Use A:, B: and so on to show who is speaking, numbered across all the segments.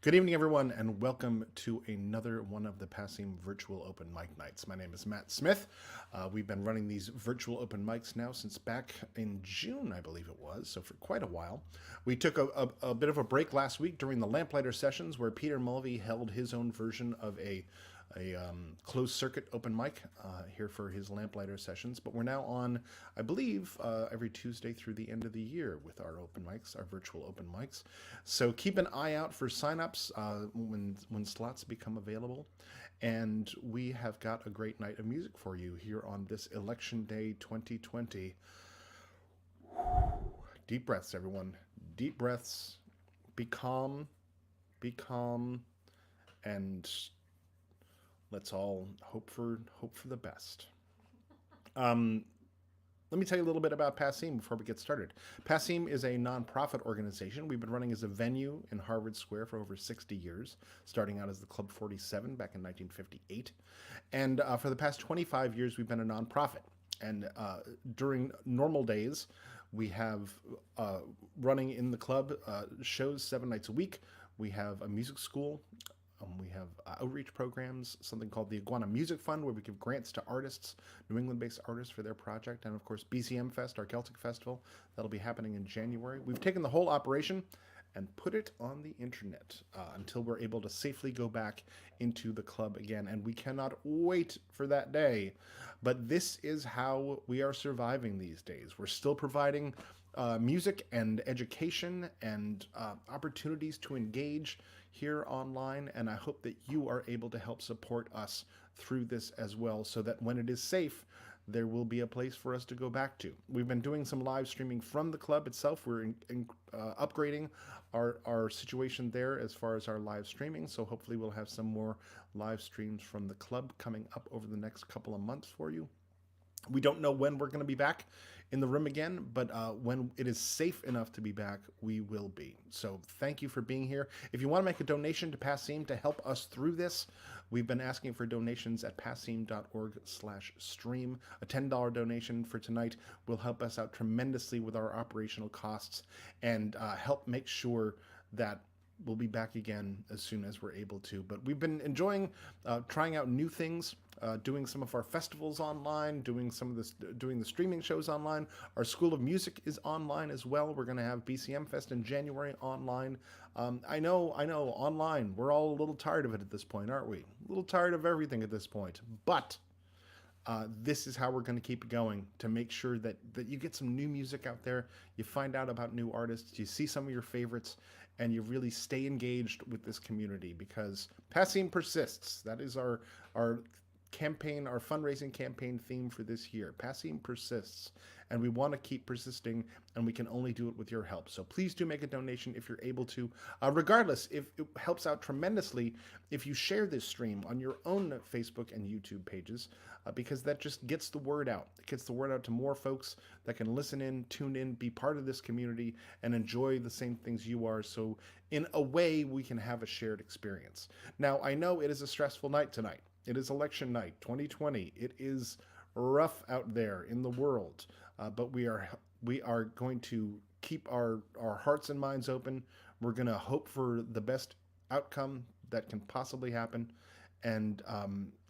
A: Good evening, everyone, and welcome to another one of the Passim virtual open mic nights. My name is Matt Smith. We've been running these virtual open mics now since back in June, I believe it was, so for quite a while. We took a bit of a break last week during the Lamplighter sessions where Peter Mulvey held his own version of a closed circuit open mic here for his lamplighter sessions. But we're now on, I believe, every Tuesday through the end of the year with our open mics, our virtual open mics. So keep an eye out for signups when slots become available. And we have got a great night of music for you here on this Election Day 2020. Deep breaths, everyone. Deep breaths. Be calm. Be calm. And let's all hope for the best. Um, Let me tell you a little bit about Passim before we get started. Passim is a nonprofit organization. We've been running as a venue in Harvard Square for over 60 years, starting out as the Club 47 back in 1958. And for the past 25 years, we've been a nonprofit. And during normal days, we have running in the club shows 7 nights a week. We have a music school. We have outreach programs, something called the Iguana Music Fund, where we give grants to artists, New England based artists, for their project. And of course, BCM Fest, our Celtic festival, that'll be happening in January. We've taken the whole operation and put it on the internet until we're able to safely go back into the club again. And we cannot wait for that day. But this is how we are surviving these days. We're still providing music and education and opportunities to engage here online. And I hope that you are able to help support us through this as well, so that when it is safe, there will be a place for us to go back to. We've been doing some live streaming from the club itself. We're upgrading our situation there as far as our live streaming. So hopefully we'll have some more live streams from the club coming up over the next couple of months for you. We don't know when we're going to be back in the room again, but when it is safe enough to be back, we will be. So thank you for being here. If you want to make a donation to Passim to help us through this, we've been asking for donations at passim.org/stream. A $10 donation for tonight will help us out tremendously with our operational costs and help make sure that we'll be back again as soon as we're able to. But we've been enjoying trying out new things, doing some of our festivals online, doing the streaming shows online. Our School of Music is online as well. We're going to have BCM Fest in January online. I know, online. We're all a little tired of it at this point, aren't we? A little tired of everything at this point. But this is how we're going to keep it going, to make sure that you get some new music out there, you find out about new artists, you see some of your favorites, and you really stay engaged with this community, because Passim persists. That is our campaign, our fundraising campaign theme for this year. Passim persists, and we want to keep persisting, and we can only do it with your help. So please do make a donation if you're able to. Regardless, if it helps out tremendously if you share this stream on your own Facebook and YouTube pages, because that just gets the word out. It gets the word out to more folks that can listen in, tune in, be part of this community, and enjoy the same things you are. So in a way, we can have a shared experience. Now, I know it is a stressful night tonight. It is election night 2020. It is rough out there in the world, but we are going to keep our hearts and minds open. We're going to hope for the best outcome that can possibly happen, and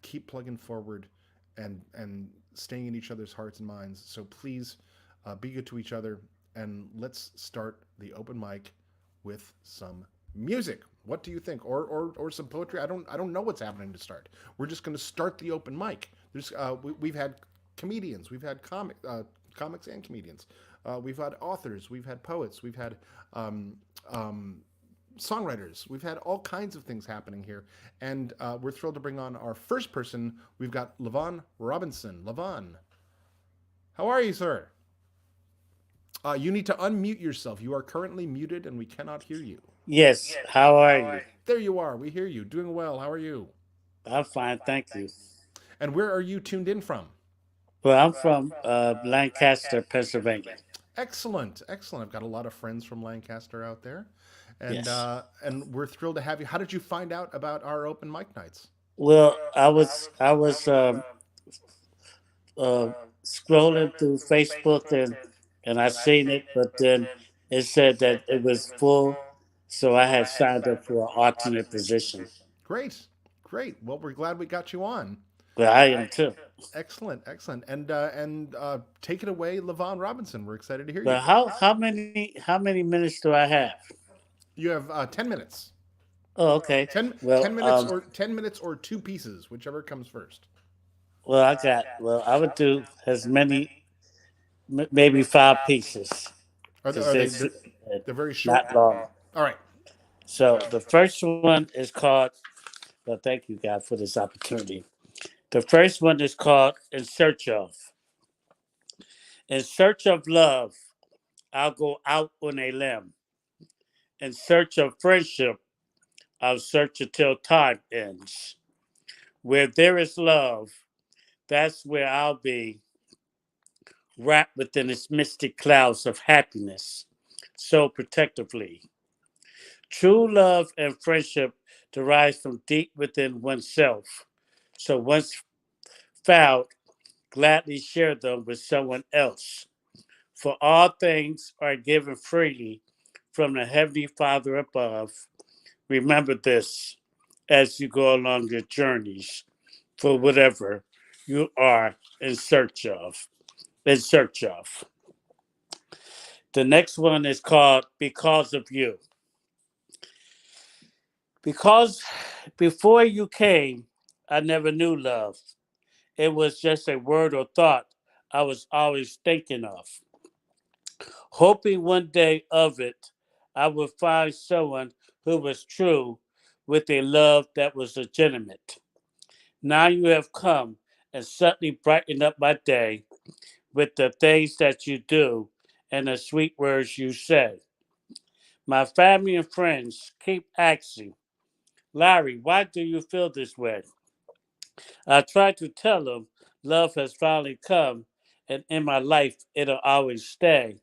A: keep plugging forward and staying in each other's hearts and minds. So please be good to each other, and let's start the open mic with some music. What do you think? Or some poetry? I don't know what's happening to start. We're just going to start the open mic. We've had comedians, we've had comics and comedians, we've had authors, we've had poets, we've had songwriters. We've had all kinds of things happening here, and we're thrilled to bring on our first person. We've got Levon Robinson. Levon, how are you, sir? You need to unmute yourself. You are currently muted, and we cannot hear you.
B: Yes, how are you?
A: There you are. We hear you. Doing well. How are you?
B: I'm fine, thank you.
A: And where are you tuned in from?
B: Well, I'm from Lancaster, Pennsylvania.
A: Excellent, excellent. I've got a lot of friends from Lancaster out there,
B: Yes.
A: and we're thrilled to have you. How did you find out about our open mic nights?
B: Well, I was uh, scrolling through Facebook and I seen it, but then it said that it was full, So I had signed up for an alternate position.
A: Great, great. Well, we're glad we got you on.
B: But I am too.
A: Excellent, excellent. And take it away, Levon Robinson. We're excited to hear you.
B: But how many minutes do I have?
A: You have 10 minutes.
B: Oh, okay.
A: 10,
B: Well,
A: 10 minutes or 10 minutes or two pieces, whichever comes first.
B: I would do as many, maybe 5 pieces, because
A: Are they?
B: it's
A: They're very short.
B: not long.
A: All right.
B: So the first one is called. Well, thank you, God, for this opportunity. The first one is called "In Search of." In search of love, I'll go out on a limb. In search of friendship, I'll search until time ends. Where there is love, that's where I'll be, wrapped within its mystic clouds of happiness, so protectively. True love and friendship derives from deep within oneself. So once found, gladly share them with someone else. For all things are given freely from the Heavenly Father above. Remember this as you go along your journeys for whatever you are in search of. In search of. The next one is called Because of You. Because before you came, I never knew love. It was just a word or thought I was always thinking of, hoping one day of it I would find someone who was true with a love that was legitimate. Now you have come and suddenly brightened up my day with the things that you do and the sweet words you say. My family and friends keep asking, Larry, why do you feel this way? I try to tell them love has finally come, and in my life it'll always stay.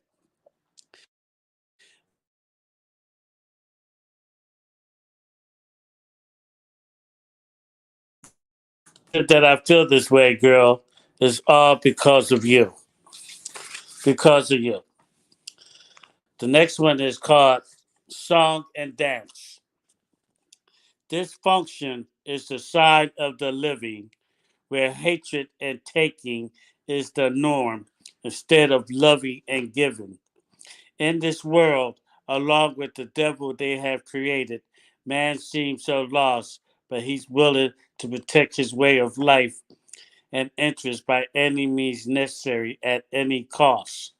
B: But I know that I feel this way, girl, is all because of you. Because of you. The next one is called Song and Dance. This function is the side of the living where hatred and taking is the norm instead of loving and giving. In this world, along with the devil they have created, man seems so lost, but he's willing to protect his way of life and interest by any means necessary at any cost.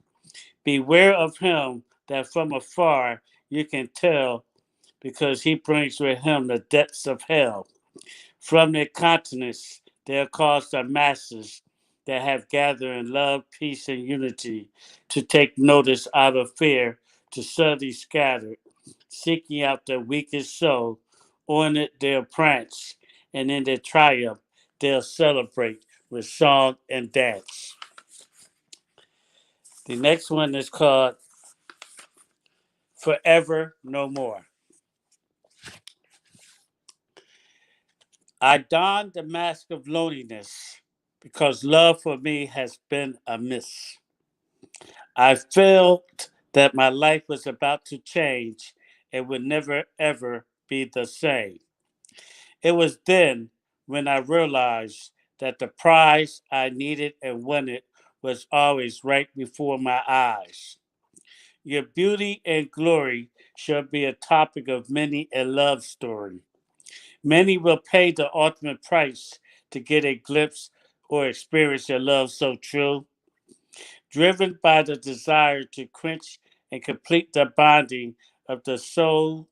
B: Beware of him that from afar you can tell, because he brings with him the depths of hell. From their continents, they are caused the masses that have gathered in love, peace, and unity to take notice out of fear, to suddenly scatter, seeking out the weakest soul. On it they'll prance, and in their triumph they'll celebrate with song and dance. The next one is called Forever No More. I donned the mask of loneliness because love for me has been amiss. I felt that my life was about to change and would never ever be the same. It was then when I realized that the prize I needed and wanted was always right before my eyes. Your beauty and glory shall be a topic of many a love story. Many will pay the ultimate price to get a glimpse or experience your love so true, driven by the desire to quench and complete the bonding of the soul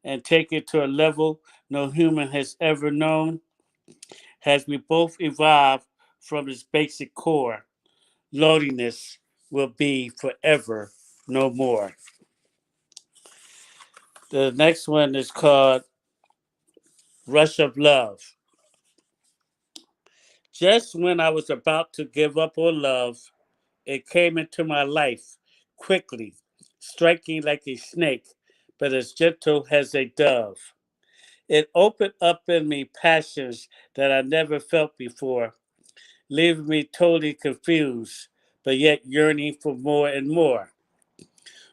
B: and take it to a level no human has ever known. As we both evolve from its basic core, loneliness will be forever no more. The next one is called Rush of Love. Just when I was about to give up on love, it came into my life quickly, striking like a snake, but as gentle as a dove. It opened up in me passions that I never felt before, leaving me totally confused, but yet yearning for more and more.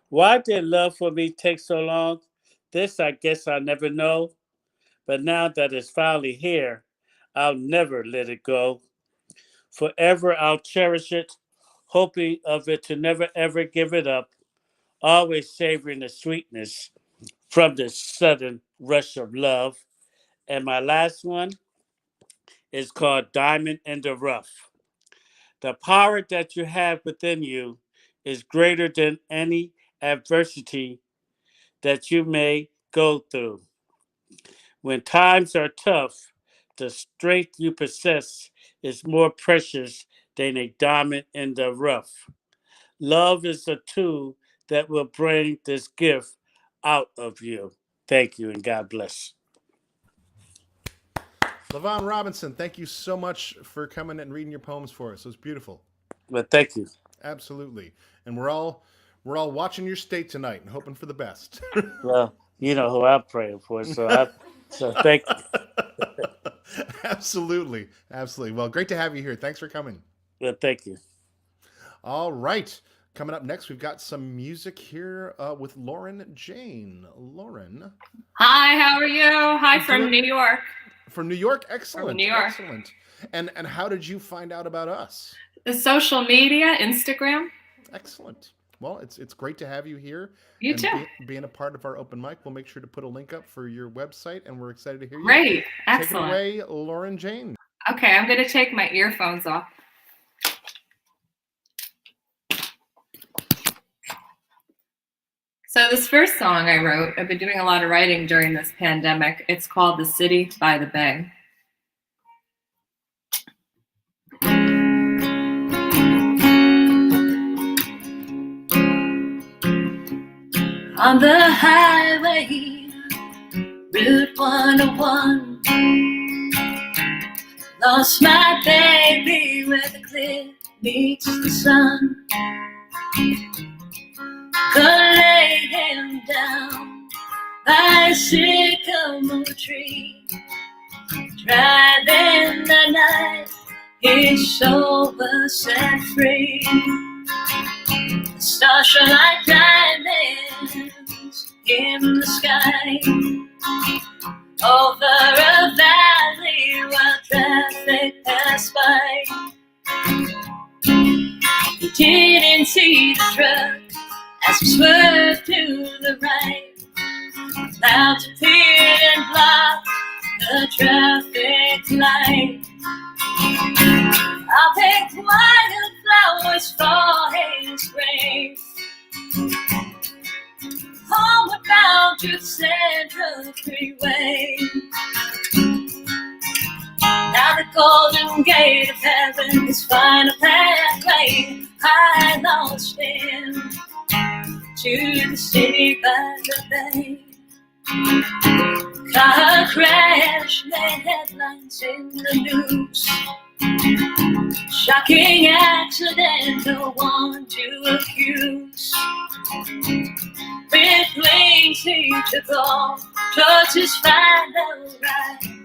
B: Why did love for me take so long? This I guess I'll never know, but now that it's finally here, I'll never let it go. Forever I'll cherish it, hoping of it to never ever give it up, always savoring the sweetness from this sudden rush of love. And my last one is called Diamond in the Rough. The power that you have within you is greater than any adversity that you may go through. When times are tough, the strength you possess is more precious than a diamond in the rough. Love is the tool that will bring this gift out of you. Thank you and God bless.
A: Levon Robinson, thank you so much for coming and reading your poems for us. It was beautiful.
B: Well, thank you.
A: Absolutely. And we're all watching your state tonight and hoping for the best.
B: Well, you know who I'm praying for, so thank you.
A: Absolutely. Absolutely. Well, great to have you here. Thanks for coming.
B: Well, thank you.
A: All right. Coming up next, we've got some music here with Lauren Jane. Lauren.
C: Hi, how are you? Hi
A: I'm
C: from
A: doing-
C: New York.
A: From New York. Excellent.
C: New York.
A: Excellent. And how did you find out about us?
C: The social media, Instagram.
A: Excellent. Well, it's great to have you here.
C: You
A: and
C: too.
A: Being a part of our open mic, we'll make sure to put a link up for your website, and we're excited to hear you.
C: Great.
A: Take
C: Excellent.
A: it away, Lauren Jane.
C: Okay, I'm going to take my earphones off. So this first song I wrote, I've been doing a lot of writing during this pandemic. It's called The City by the Bay. On the highway, Route 101, lost my baby where the cliff meets the sun. Could lay him down by a sycamore tree, driving the night, his soul was set free. The stars shine like diamonds in the sky, over a valley while traffic passed by. He didn't see the truck as we swerved to the right. Clouds appeared and blocked the traffic light. I'll pick wild flowers for his grave. Homeward bound to Central Freeway. Now the golden gate of heaven is final pathway. I lost him to the city by the bay. Car crash made headlines in the news. Shocking accident, no one to accuse. With wings he took off towards his final ride.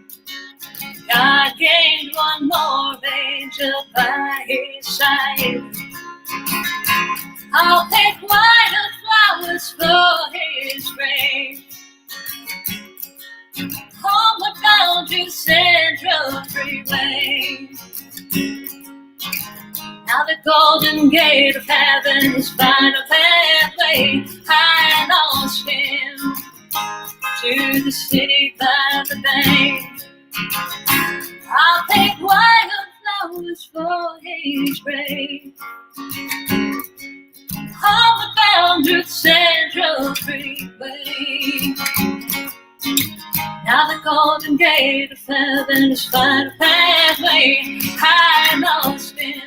C: God gained one more angel by his side. I'll pick wild flowers for his grave. Homeward bound to Central Freeway. Now the golden gate of heaven is final pathway. I lost him to the city by the bay. I'll pick wild flowers for his grave. Homeward bound to Central Freeway. Now the golden gate of heaven is final pathway. I lost him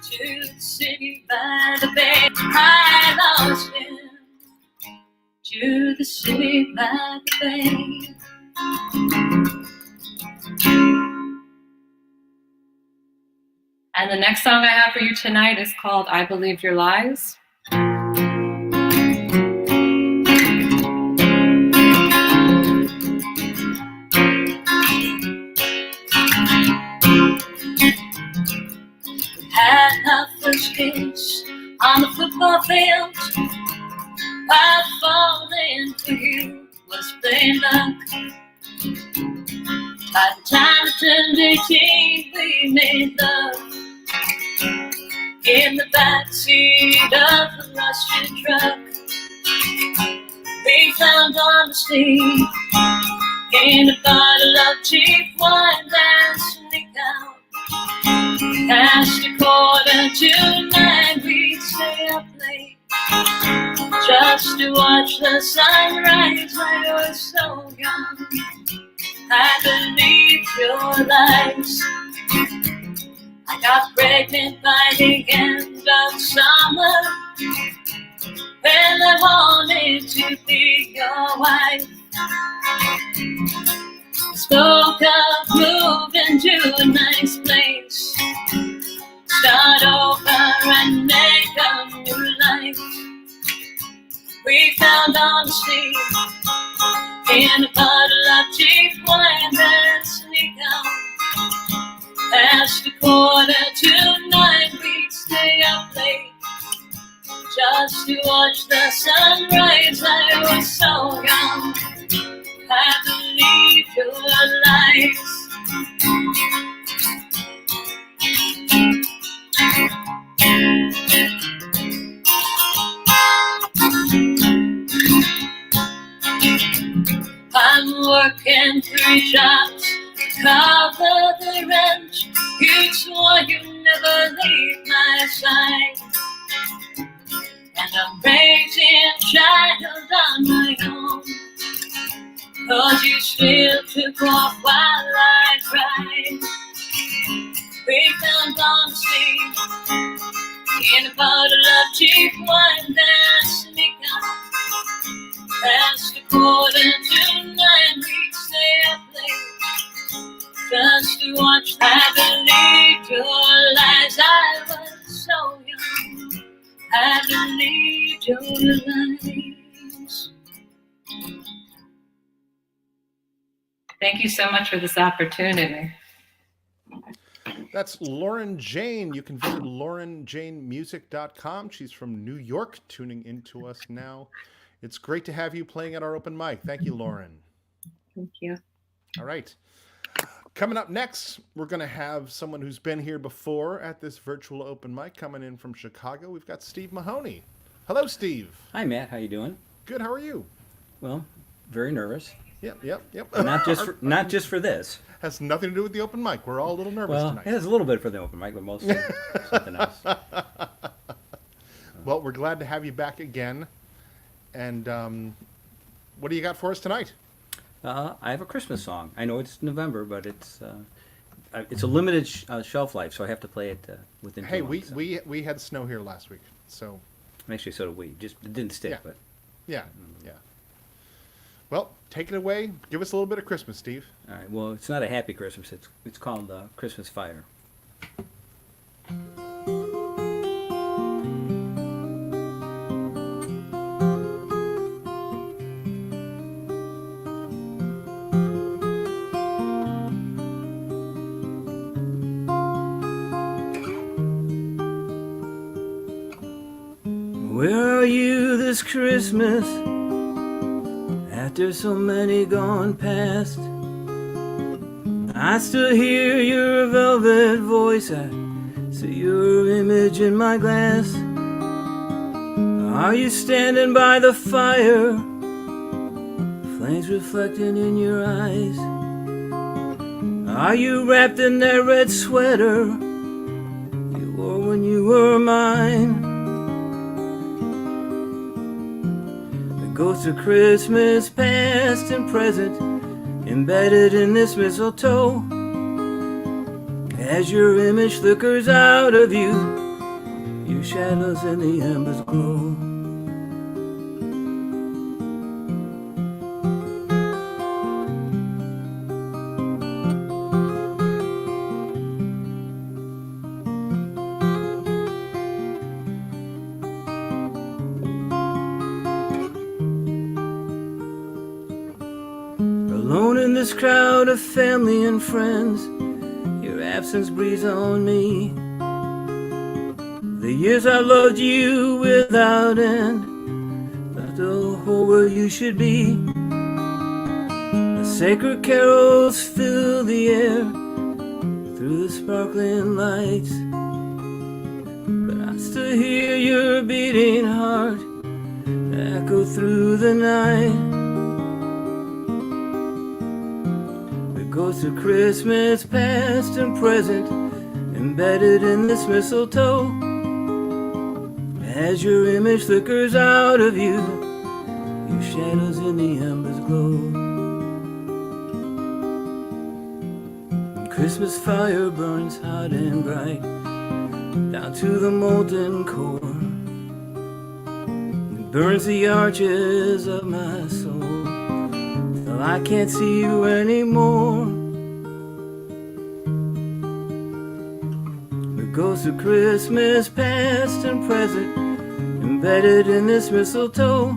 C: to the city by the bay. I lost him to the city by the bay. And the next song I have for you tonight is called I Believe Your Lies. Had our first kiss on the football field. I falling for you was plain luck. By the time I turned 18, we made love in the backseat of the rusted truck. We found honesty in a bottle of cheap wine and sneak out. Past 8:45, we'd stay up late just to watch the sunrise. I was so young, I believed your lies. I got pregnant by the end of summer, and I wanted to be your wife. Spoke of moving to a nice place, start over and make a new life. We found honesty in a bottle of cheap wine and sneak out. Past 8:45, we'd stay up late just to watch the sunrise. I was so young, I believed your lies. I'm working 3 jobs to cover the rent. You swore you'd never leave my side, and I'm raising a child on my own, 'cause you still took off while I cried. We found honesty in a bottle of cheap wine and sneak out. Past 8:45, we'd stay up late just to watch. I believed your lies. I was so young, I believed your lies.
D: Thank you so much for this opportunity.
A: That's Lauren Jane. You can visit laurenjanemusic.com. She's from New York, tuning into us now. It's great to have you playing at our open mic. Thank you, Lauren.
D: Thank you.
A: All right. Coming up next, we're going to have someone who's been here before at this virtual open mic coming in from Chicago. We've got Steve Mahoney. Hello, Steve.
E: Hi, Matt. How you doing?
A: Good. How are you?
E: Well, very nervous.
A: Yep.
E: Not just for this.
A: Has nothing to do with the open mic. We're all a little nervous
E: Well,
A: tonight.
E: it has a little bit for the open mic, but mostly something else.
A: Well, we're glad to have you back again. And what do you got for us tonight?
E: I have a Christmas song. I know it's November, but it's a limited shelf life, so I have to play it within 2
A: Hey,
E: months.
A: we had snow here last week, so
E: Actually, so did we. Just it didn't stick,
A: Yeah.
E: but
A: yeah. Well, take it away. Give us a little bit of Christmas, Steve.
E: all right. Well, it's not a happy Christmas. It's called Christmas Fire. Where are you this Christmas? After so many gone past, I still hear your velvet voice. I see your image in my glass. Are you standing by the fire? Flames reflecting in your eyes. Are you wrapped in that red sweater you wore when you were mine? Ghosts of Christmas past and present embedded in this mistletoe. As your image flickers out of you, your shadows in the embers glow. Alone in this crowd of family and friends, your absence breathes on me. The years I loved you without end left a you should be. The sacred carols fill the air through the sparkling lights, but I still hear your beating heart echo through the night. The ghost of Christmas past and present embedded in this mistletoe. As your image flickers out of you, your shadows in the embers glow. Christmas fire burns hot and bright down to the molten core. It burns the arches of my soul till I can't see you anymore. The ghost of Christmas past and present embedded in this mistletoe.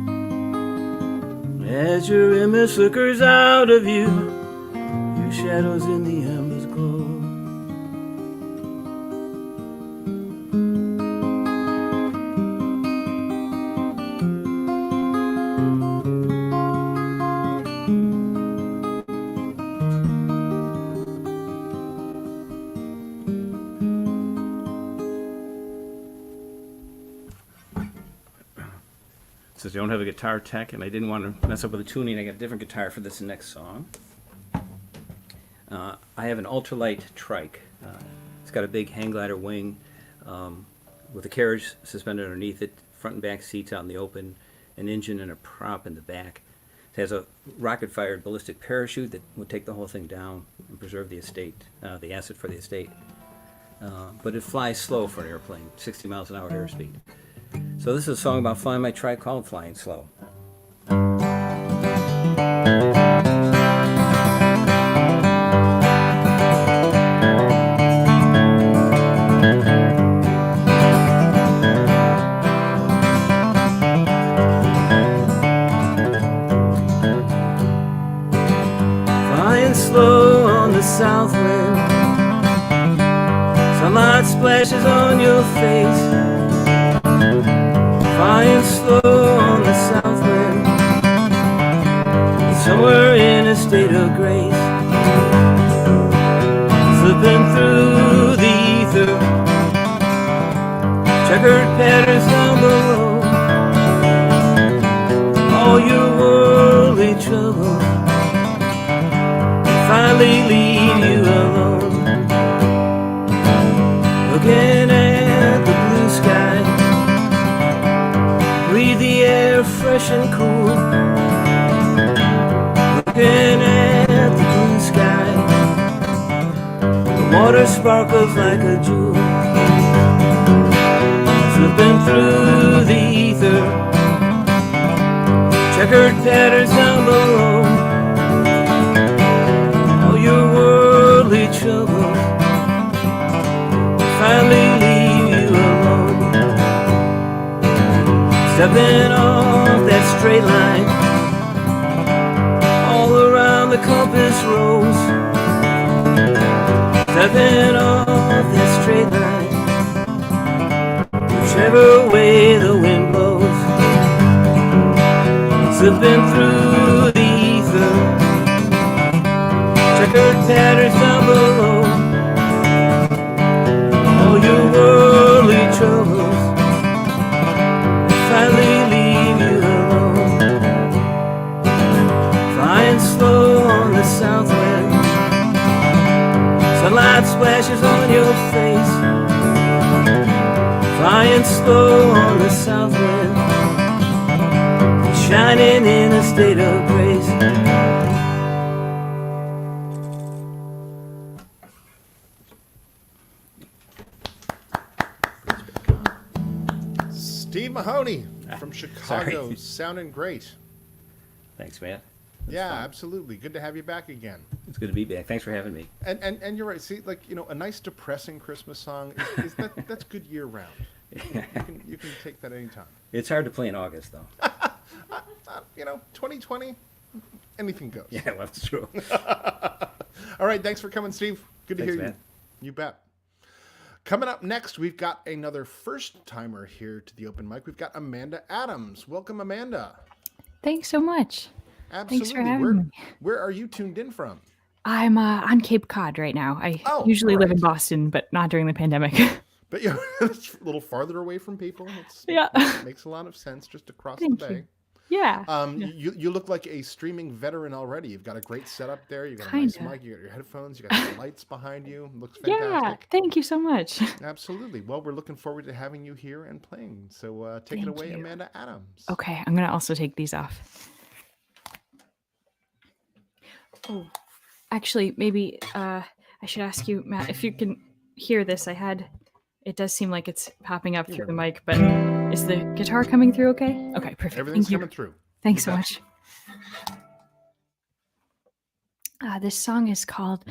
E: As your image flickers out of you, your shadows in the embers glow. Since I don't have a guitar tech and I didn't want to mess up with the tuning, I got a different guitar for this next song. I have an ultralight trike. It's got a big hang glider wing with a carriage suspended underneath it, front and back seats out in the open, an engine and a prop in the back. It has a rocket-fired ballistic parachute that would take the whole thing down and preserve the estate, the asset for the estate. But it flies slow for an airplane, 60 miles an hour airspeed. So this is a song about flying my trike called Flying Slow. Flying slow on the south wind, sunlight splashes on your face. Flying slow on the south wind, somewhere in a state of grace. Slipping through the ether, checkered patterns down below. All your worldly troubles finally leave you alone. Looking at the blue sky, breathe the air fresh and cool. Looking at the blue sky, the water sparkles like a jewel. Slipping through the ether, checkered patterns down below. All your worldly troubles finally leave you alone. Stepping off that straight line, all around the compass rose. Stepping off that straight line, whichever way the wind blows. Slipping through the ether, checkered patterns down below. All your worldly troubles finally leave you alone. Flying slow on the south wind, sunlight splashes on your face. Flying slow on the south wind, shining in a state of grace.
A: Steve Mahoney from Chicago,
E: Sorry.
A: sounding great.
E: Thanks, Matt.
A: Yeah,
E: fun.
A: absolutely. Good to have you back again.
E: It's good to be back. Thanks for having me.
A: And you're right. See, like, you know, a nice depressing Christmas song is that's good year round. You can take that anytime.
E: It's hard to play in August, though.
A: You know, 2020, anything goes.
E: Yeah, well, that's true.
A: All right, thanks for coming, Steve. Good to
E: Thanks,
A: hear you.
E: man.
A: You bet. Coming up next, we've got another first timer here to the open mic. We've got Amanda Adams. Welcome, Amanda.
F: Thanks so much.
A: Absolutely.
F: Thanks for having me.
A: Where are you tuned in from?
F: I'm on Cape Cod right now. I usually live in Boston, but not during the pandemic.
A: But you're it's a little farther away from people.
F: Yeah.
A: Makes a lot of sense, just across
F: Thank
A: the bay.
F: you. Yeah.
A: You look like a streaming veteran already. You've got a great setup there. You got a
F: Kinda.
A: nice mic. You got your headphones. You got the lights behind you. Looks fantastic.
F: Yeah. Thank you so much.
A: Absolutely. Well, we're looking forward to having you here and playing. So take it
F: Thank
A: away,
F: you.
A: Amanda Adams.
F: Okay, I'm gonna also take these off. Oh, actually, maybe I should ask you, Matt, if you can hear this. It does seem like it's popping up through the mic, but is the guitar coming through okay? Okay, perfect.
A: Everything's
F: Thank you.
A: coming through.
F: Thanks so much. This song is called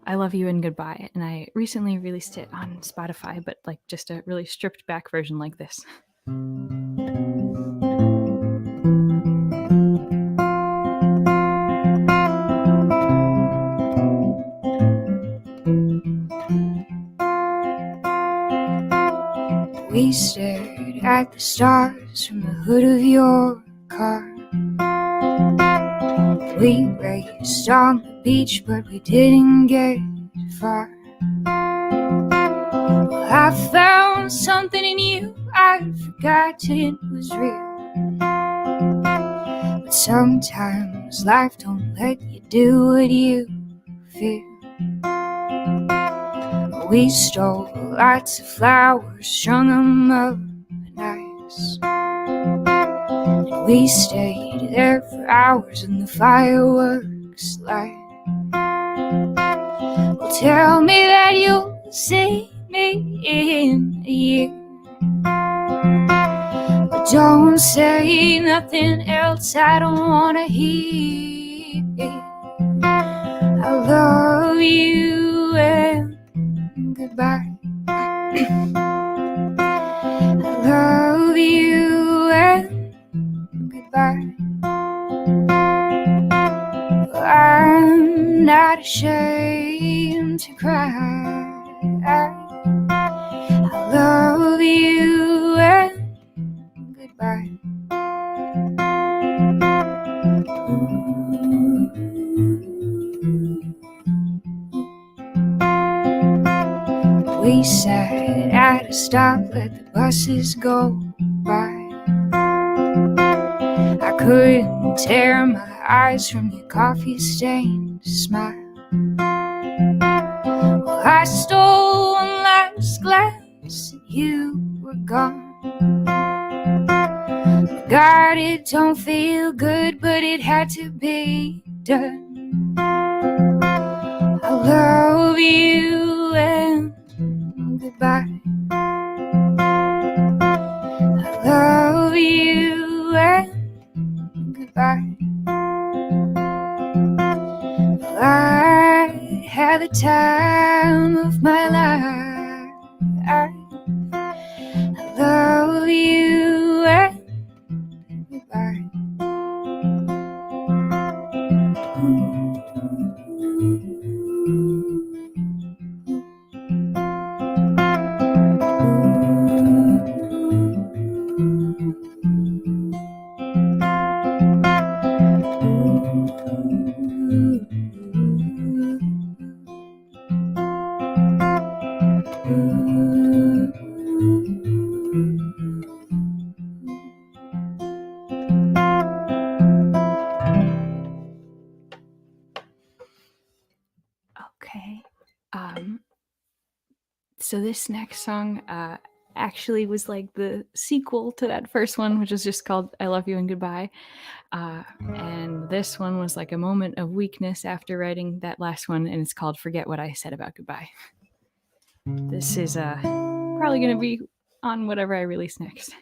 F: I Love You and Goodbye, and I recently released it on Spotify, but like just a really stripped back version like this. We stared at the stars from the hood of your car. We raced on the beach, but we didn't get far. Well, I found something in you I'd forgotten was real. But sometimes life don't let you do what you feel. We stole lots of flowers, strung them up nice. And we stayed there for hours in the fireworks light. Well, tell me that you'll see me in a year. But don't say nothing else, I don't wanna hear it. I love you and goodbye. I love you and goodbye. I'm not ashamed to cry. I love you and goodbye. We sat at a stop, let the buses go by. I couldn't tear my eyes from your coffee-stained smile. Well, I stole one last glance and you were gone. God, it don't feel good, but it had to be done. I love you and goodbye. I love you and goodbye. Well, I had the time of my life. I love you and goodbye. Okay. So this next song actually was like the sequel to that first one, which is just called I Love You and Goodbye. And this one was like a moment of weakness after writing that last one, and it's called Forget What I Said About Goodbye. This is probably going to be on whatever I release next.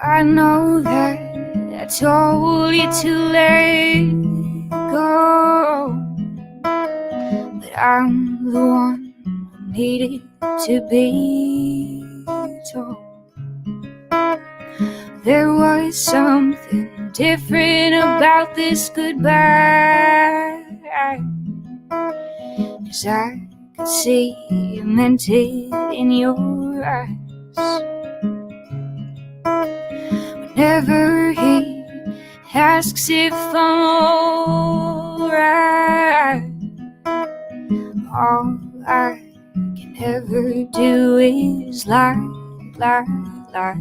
F: I know that I told you to let go, but I'm the one who needed to be told. There was something different about this goodbye, 'cause I could see you meant it in your eyes. Whenever he asks if I'm alright, all I can ever do is lie. I lie.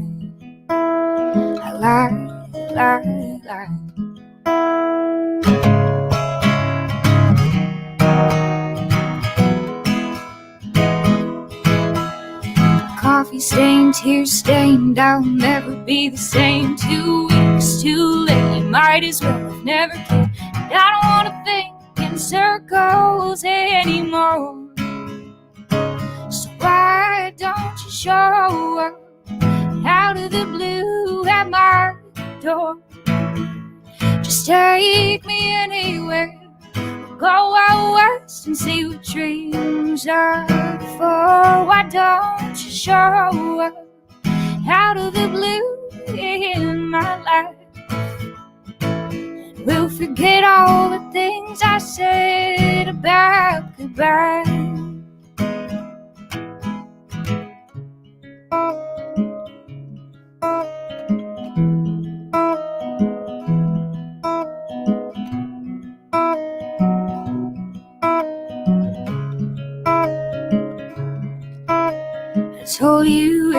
F: Coffee stained, tears stained, I'll never be the same. 2 weeks too late, you might as well have never cared. And I don't wanna think in circles anymore. So why don't you show up out of the blue at my door? Just take me anywhere, go out west and see what dreams are for. Why don't you show up out of the blue in my life? And we'll forget all the things I said about goodbye. I told you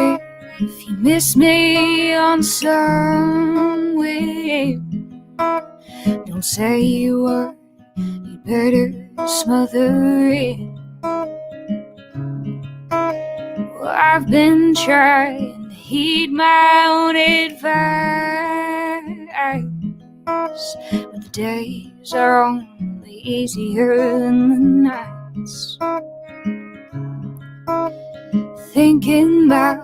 F: if you miss me on some way, don't say you were, you better smother it. Well, I've been trying to heed my own advice, but the days are only easier than the nights. Thinking about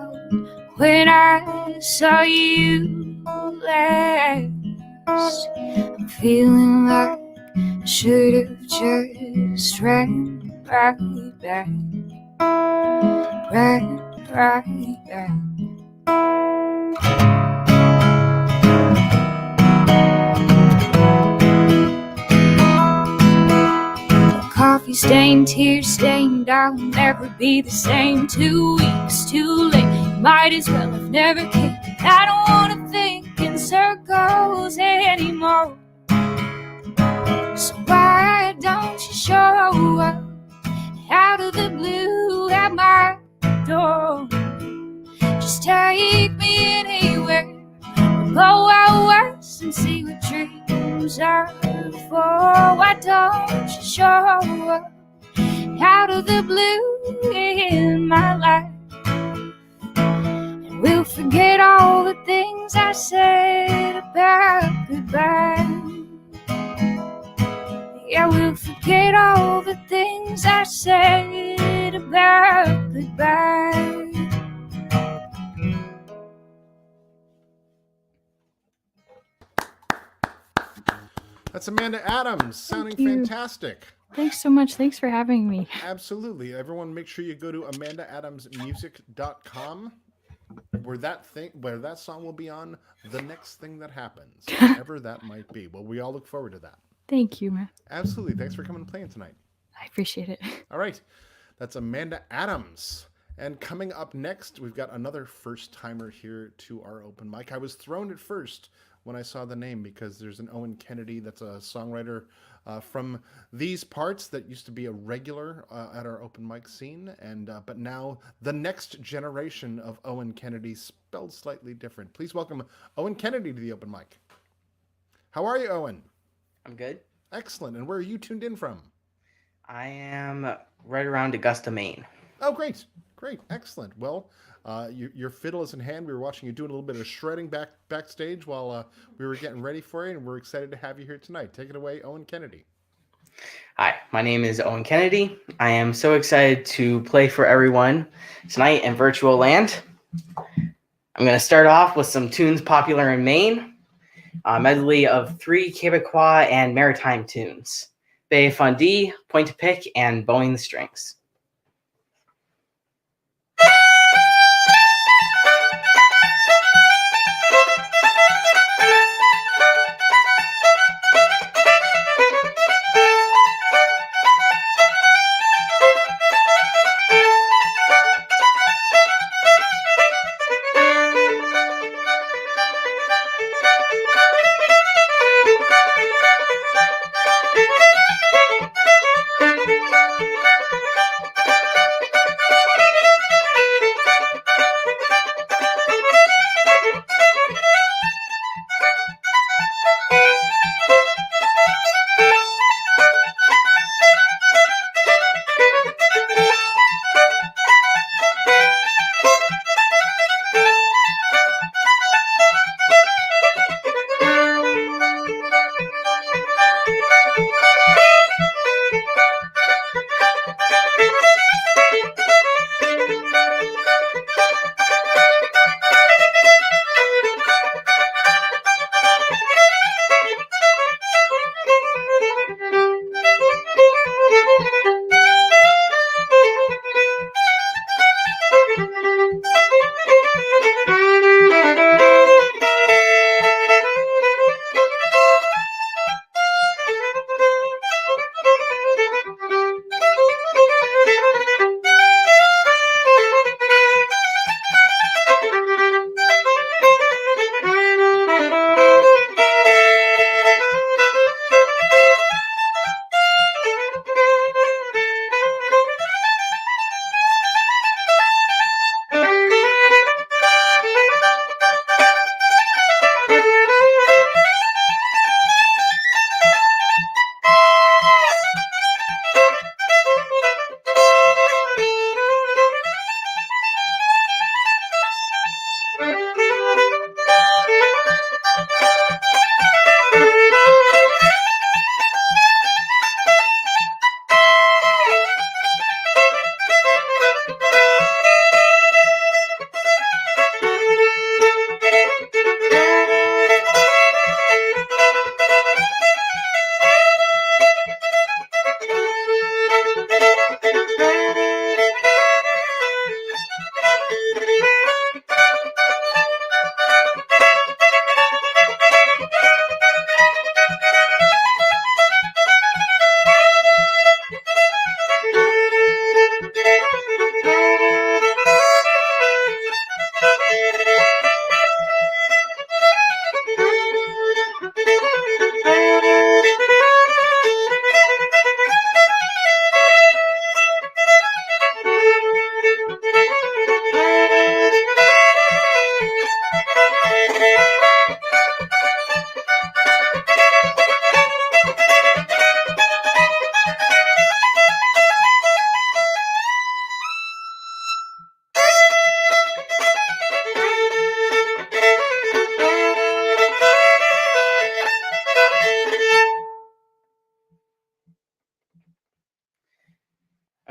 F: when I saw you last, I'm feeling like I should have just ran right back. Coffee stained, tears stained, I'll never be the same. 2 weeks too late, might as well have never cared. I don't wanna think in circles anymore. So why don't you show up out of the blue at my door? Just take me anywhere, go out west and see what dreams are for. Why don't you show up out of the blue in my life? And we'll forget all the things I said about goodbye. Yeah, we'll forget all the things I said about goodbye.
A: That's Amanda Adams, sounding fantastic.
F: Thanks so much. Thanks for having me.
A: Absolutely. Everyone make sure you go to amandaadamsmusic.com where that song will be on The Next Thing That Happens, whatever that might be. Well, we all look forward to that.
F: Thank you, man.
A: Absolutely. Thanks for coming and playing tonight.
F: I appreciate it.
A: All right. That's Amanda Adams. And coming up next, we've got another first-timer here to our open mic. I was thrown at first when I saw the name because there's an Owen Kennedy that's a songwriter from these parts that used to be a regular at our open mic scene. And but now the next generation of Owen Kennedy, spelled slightly different. Please welcome Owen Kennedy to the open mic. How are you, Owen?
G: I'm good.
A: Excellent. And where are you tuned in from?
G: I am right around Augusta, Maine.
A: Oh, great. Great. Excellent. Well, your fiddle is in hand. We were watching you doing a little bit of shredding backstage while we were getting ready for you, and we're excited to have you here tonight. Take it away, Owen Kennedy.
G: Hi, my name is Owen Kennedy. I am so excited to play for everyone tonight in virtual land. I'm going to start off with some tunes popular in Maine, a medley of 3 Quebecois and Maritime tunes: Bay Fundy, Point to Pick, and Bowing the Strings.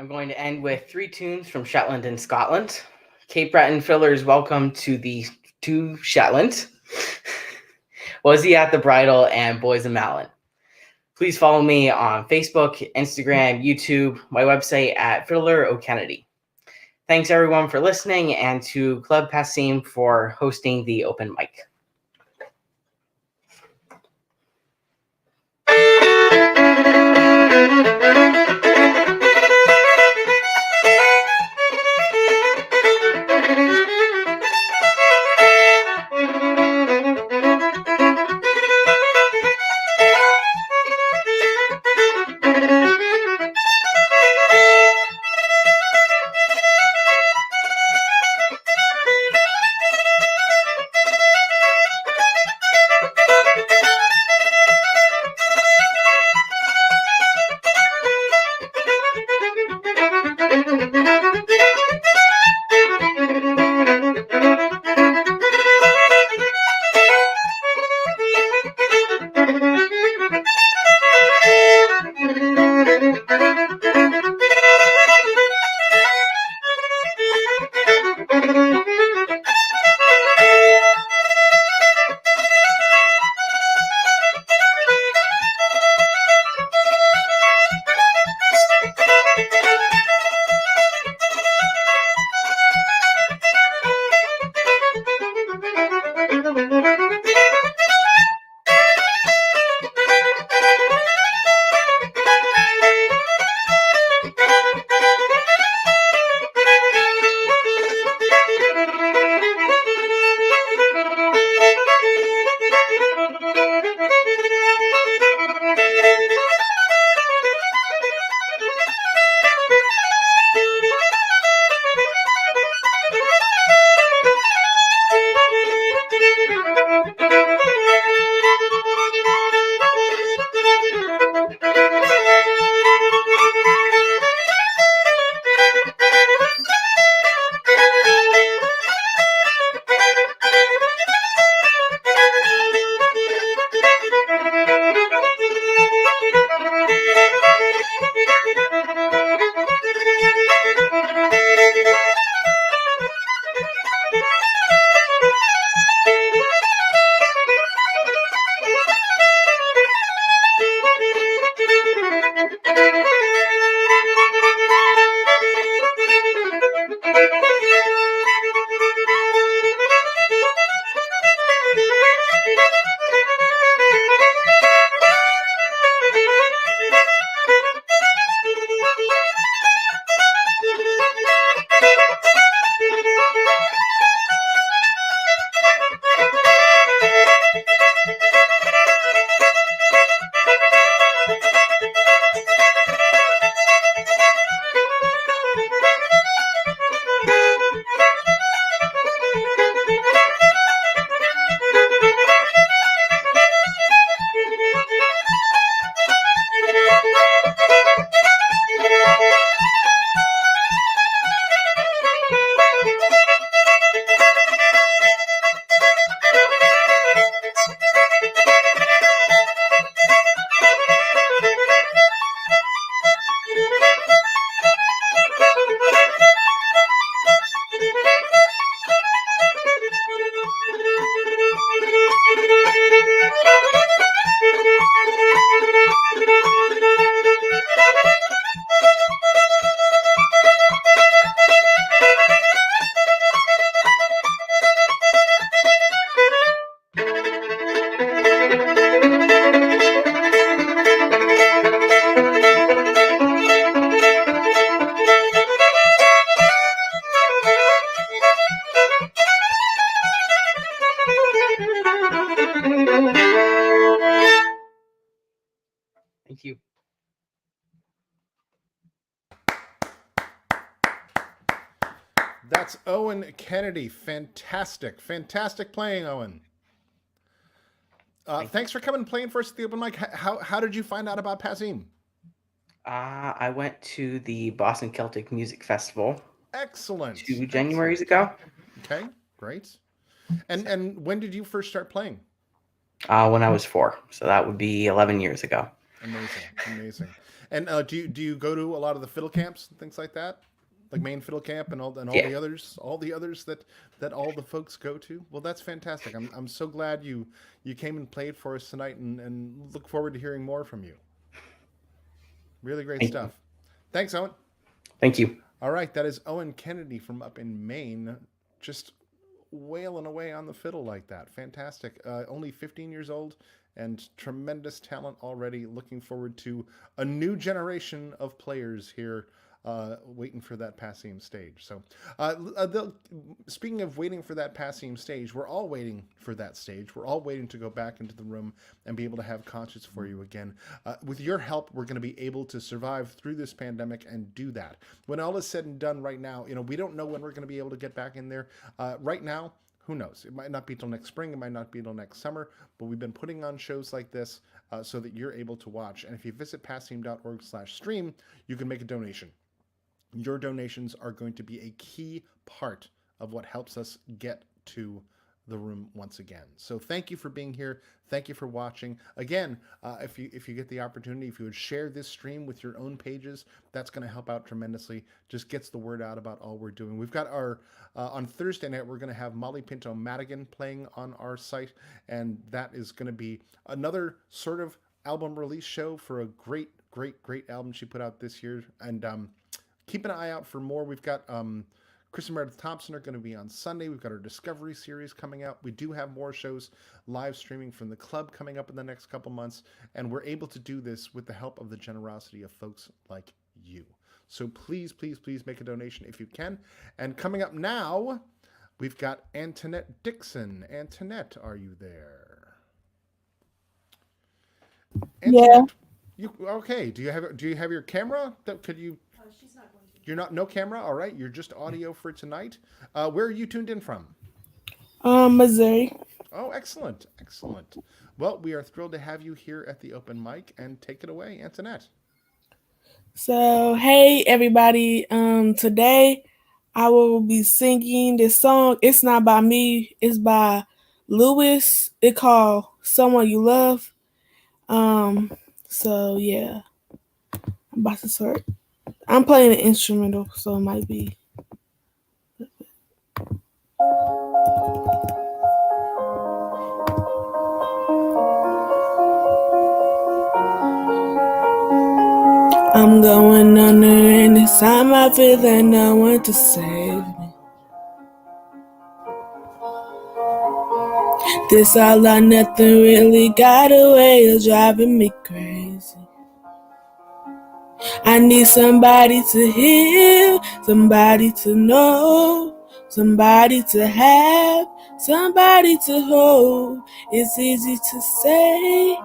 G: I'm going to end with 3 tunes from Shetland and Scotland. Cape Breton Fiddlers, welcome to Shetland. Was He at the Bridal and Boys and Malin. Please follow me on Facebook, Instagram, YouTube, my website at Fiddler O'Kennedy. Thanks everyone for listening, and to Club Passim for hosting the open mic. Thank you.
A: That's Owen Kennedy. Fantastic playing, Owen. Thanks for coming and playing for us at the open mic. How did you find out about Passim?
G: I went to the Boston Celtic Music Festival
A: Excellent.
G: 2 Januaries ago.
A: Okay, great. And when did you first start playing?
G: When I was 4, so that would be 11 years ago.
A: Amazing. And do you go to a lot of the fiddle camps and things like that, like Maine Fiddle Camp and all
G: Yeah.
A: all the others that all the folks go to? Well, that's fantastic. I'm so glad you came and played for us tonight, and look forward to hearing more from you. Really great
G: Thank you.
A: stuff. Thanks, Owen.
G: Thank you.
A: All right, that is Owen Kennedy from up in Maine, just wailing away on the fiddle like that. Fantastic. Only 15 years old and tremendous talent already. Looking forward to a new generation of players here. Waiting for that Passim stage. So, speaking of waiting for that Passim stage, we're all waiting for that stage. We're all waiting to go back into the room and be able to have concerts for you again. With your help, we're going to be able to survive through this pandemic and do that. When all is said and done right now, we don't know when we're going to be able to get back in there. Right now, who knows? It might not be till next spring. It might not be till next summer. But we've been putting on shows like this so that you're able to watch. And if you visit passim.org/stream, you can make a donation. Your donations are going to be a key part of what helps us get to the room once again. So thank you for being here. Thank you for watching. Again, if you get the opportunity, if you would share this stream with your own pages, that's going to help out tremendously. Just gets the word out about all we're doing. We've got our on Thursday night, we're going to have Molly Pinto Madigan playing on our site, and that is going to be another sort of album release show for a great album she put out this year. And keep an eye out for more. We've got Chris and Meredith Thompson are going to be on Sunday. We've got our Discovery series coming out. We do have more shows live streaming from the club coming up in the next couple months. And we're able to do this with the help of the generosity of folks like you. So please make a donation if you can. And coming up now, we've got Antoinette Dixon. Antoinette, are you there? Antoinette, okay. Do you have your camera? Could you? She's not going to. You're not no camera. All right. You're just audio for tonight. Where are you tuned in from?
H: Missouri.
A: Oh, excellent. Well, we are thrilled to have you here at the open mic, and take it away, Antoinette.
H: So, hey everybody. Today I will be singing this song. It's not by me. It's by Lewis. It called "Someone You Love." So yeah, I'm about to start. I'm playing an instrumental, so it might be. I'm going under, and this time I feel that no one to save me. This all or nothing really got a way of driving me crazy. I need somebody to hear, somebody to know, somebody to have, somebody to hold. It's easy to say,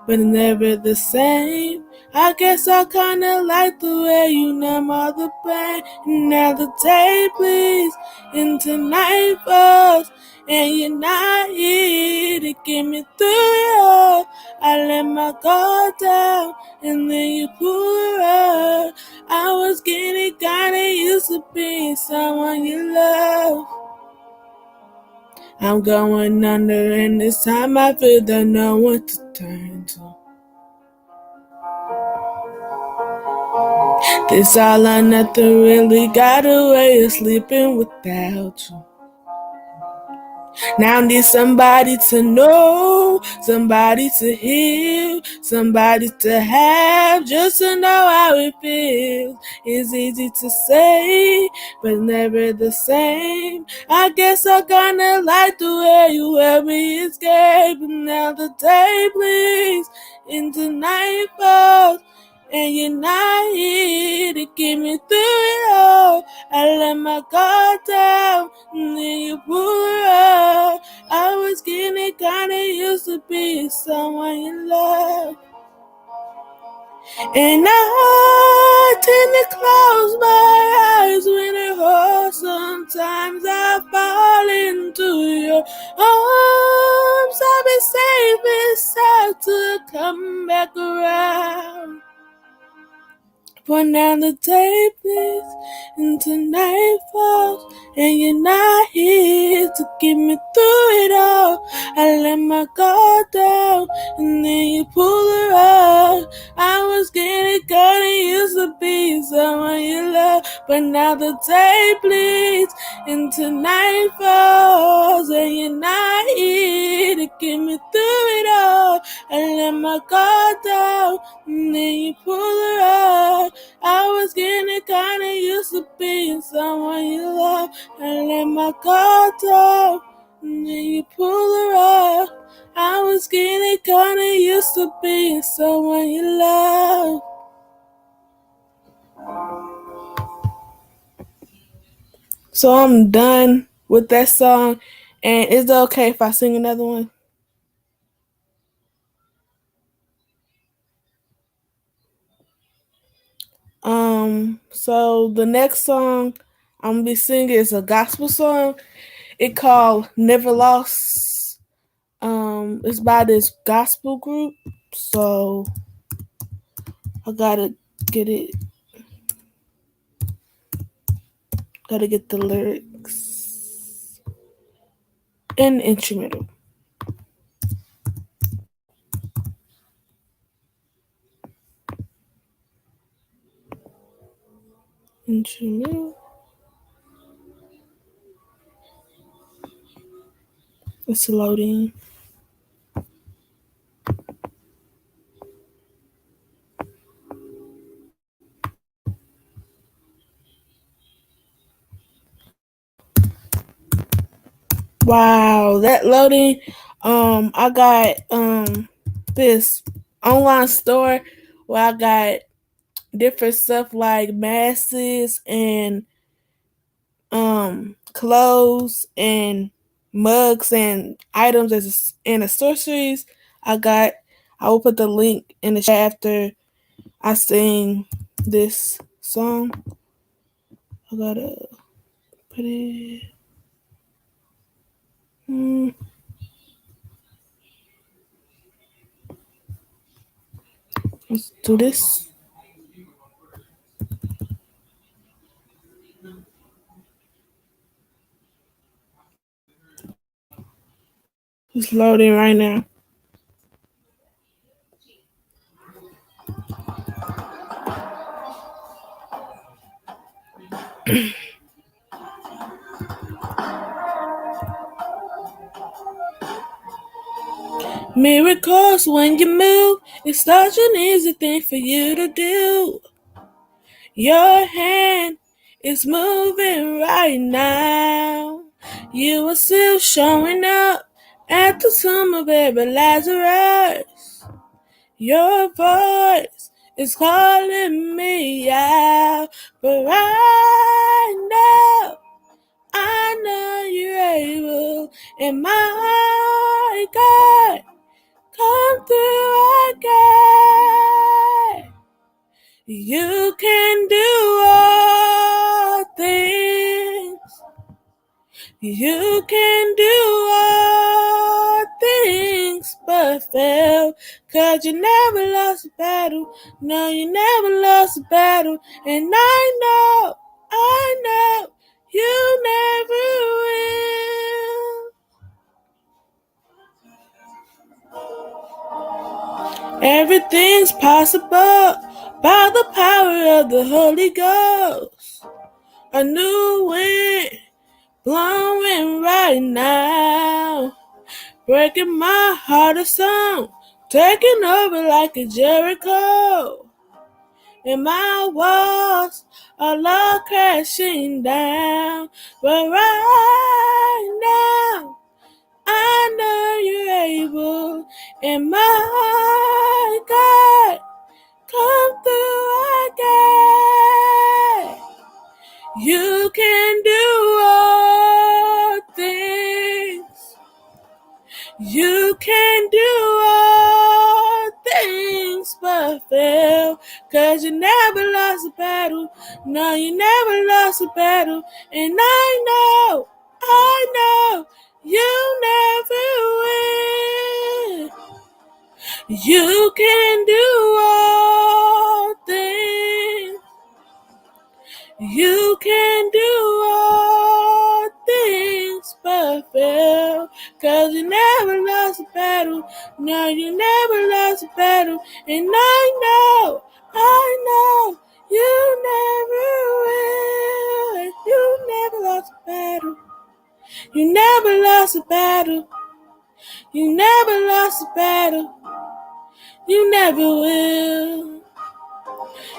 H: but never the same. I guess I kinda like the way you numb all the pain. Another day, please, and tonight falls, and you're not here to get me through it all. I let my guard down, and then you pull up. I was getting kinda used to being someone you love. I'm going under, and this time I feel that no one to turn to. This all or nothing really got a way of sleeping without you. Now I need somebody to know, somebody to hear, somebody to have, just to know how it feels. It's easy to say, but never the same. I guess I kinda like the way you help me escape. Another day, please, into nightfall, and you're not here to get me through it all. I let my guard down, and then you pull up. I was getting kinda used to being someone you love. And I tend to close my eyes when it hurts. Sometimes I fall into your arms. I'll be safe inside to come back around. but now the day bleeds into night falls, and you're not here to get me through it all. I let my guard down, and then you pull her up. I was getting kinda used to being someone you love, but now the day bleeds into night falls, and you're not here to get me through it all. I let my guard down, and then you pull her up. I was getting kinda used to being someone you love. I let my guard down, and then you pull her up. I was getting kinda used to being someone you love. So I'm done with that song. And is it okay if I sing another one? So the next song I'm gonna be singing is a gospel song. It called Never Lost. It's by this gospel group. So I gotta get it. Gotta get the lyrics and instrumental. Instrumental. It's loading. Wow, that loading. I got this online store where I got different stuff like masks and clothes and mugs and items as and accessories. I will put the link in the chat after I sing this song. I gotta put it. Let's do this. It's loading right now. Miracles when you move, it's such an easy thing for you to do. Your hand is moving right now. You are still showing up at the tomb of baby Lazarus. Your voice is calling me out, but right now I know you're able, and my God, come through again. You can do all things. You can do all things but fail. 'Cause you never lost a battle. No, you never lost a battle. And I know, you never will. Everything's possible by the power of the Holy Ghost. A new wind blowing right now, breaking my heart a song, taking over like a Jericho. And my walls are all crashing down, but right now I know you're able, and my God, come through again. You can do all things. You can do all things but fail. 'Cause you never lost a battle. No, you never lost a battle. And I know, you never will. You can do all things. You can do all things but fail, 'cause you never lost a battle. No, you never lost a battle. And I know, you never will. You never lost a battle. You never lost a battle. You never lost a battle. You never will.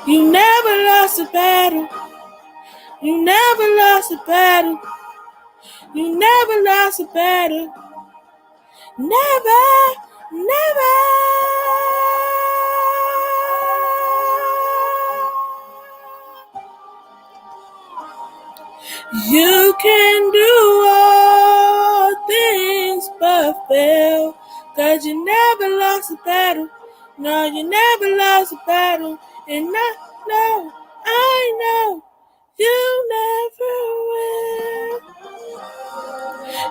H: You never lost a battle. You never lost a battle. You never lost a battle. Never, never. You can do all things but fail, 'cause you never lost a battle. No, you never lost a battle. And I know, you never will.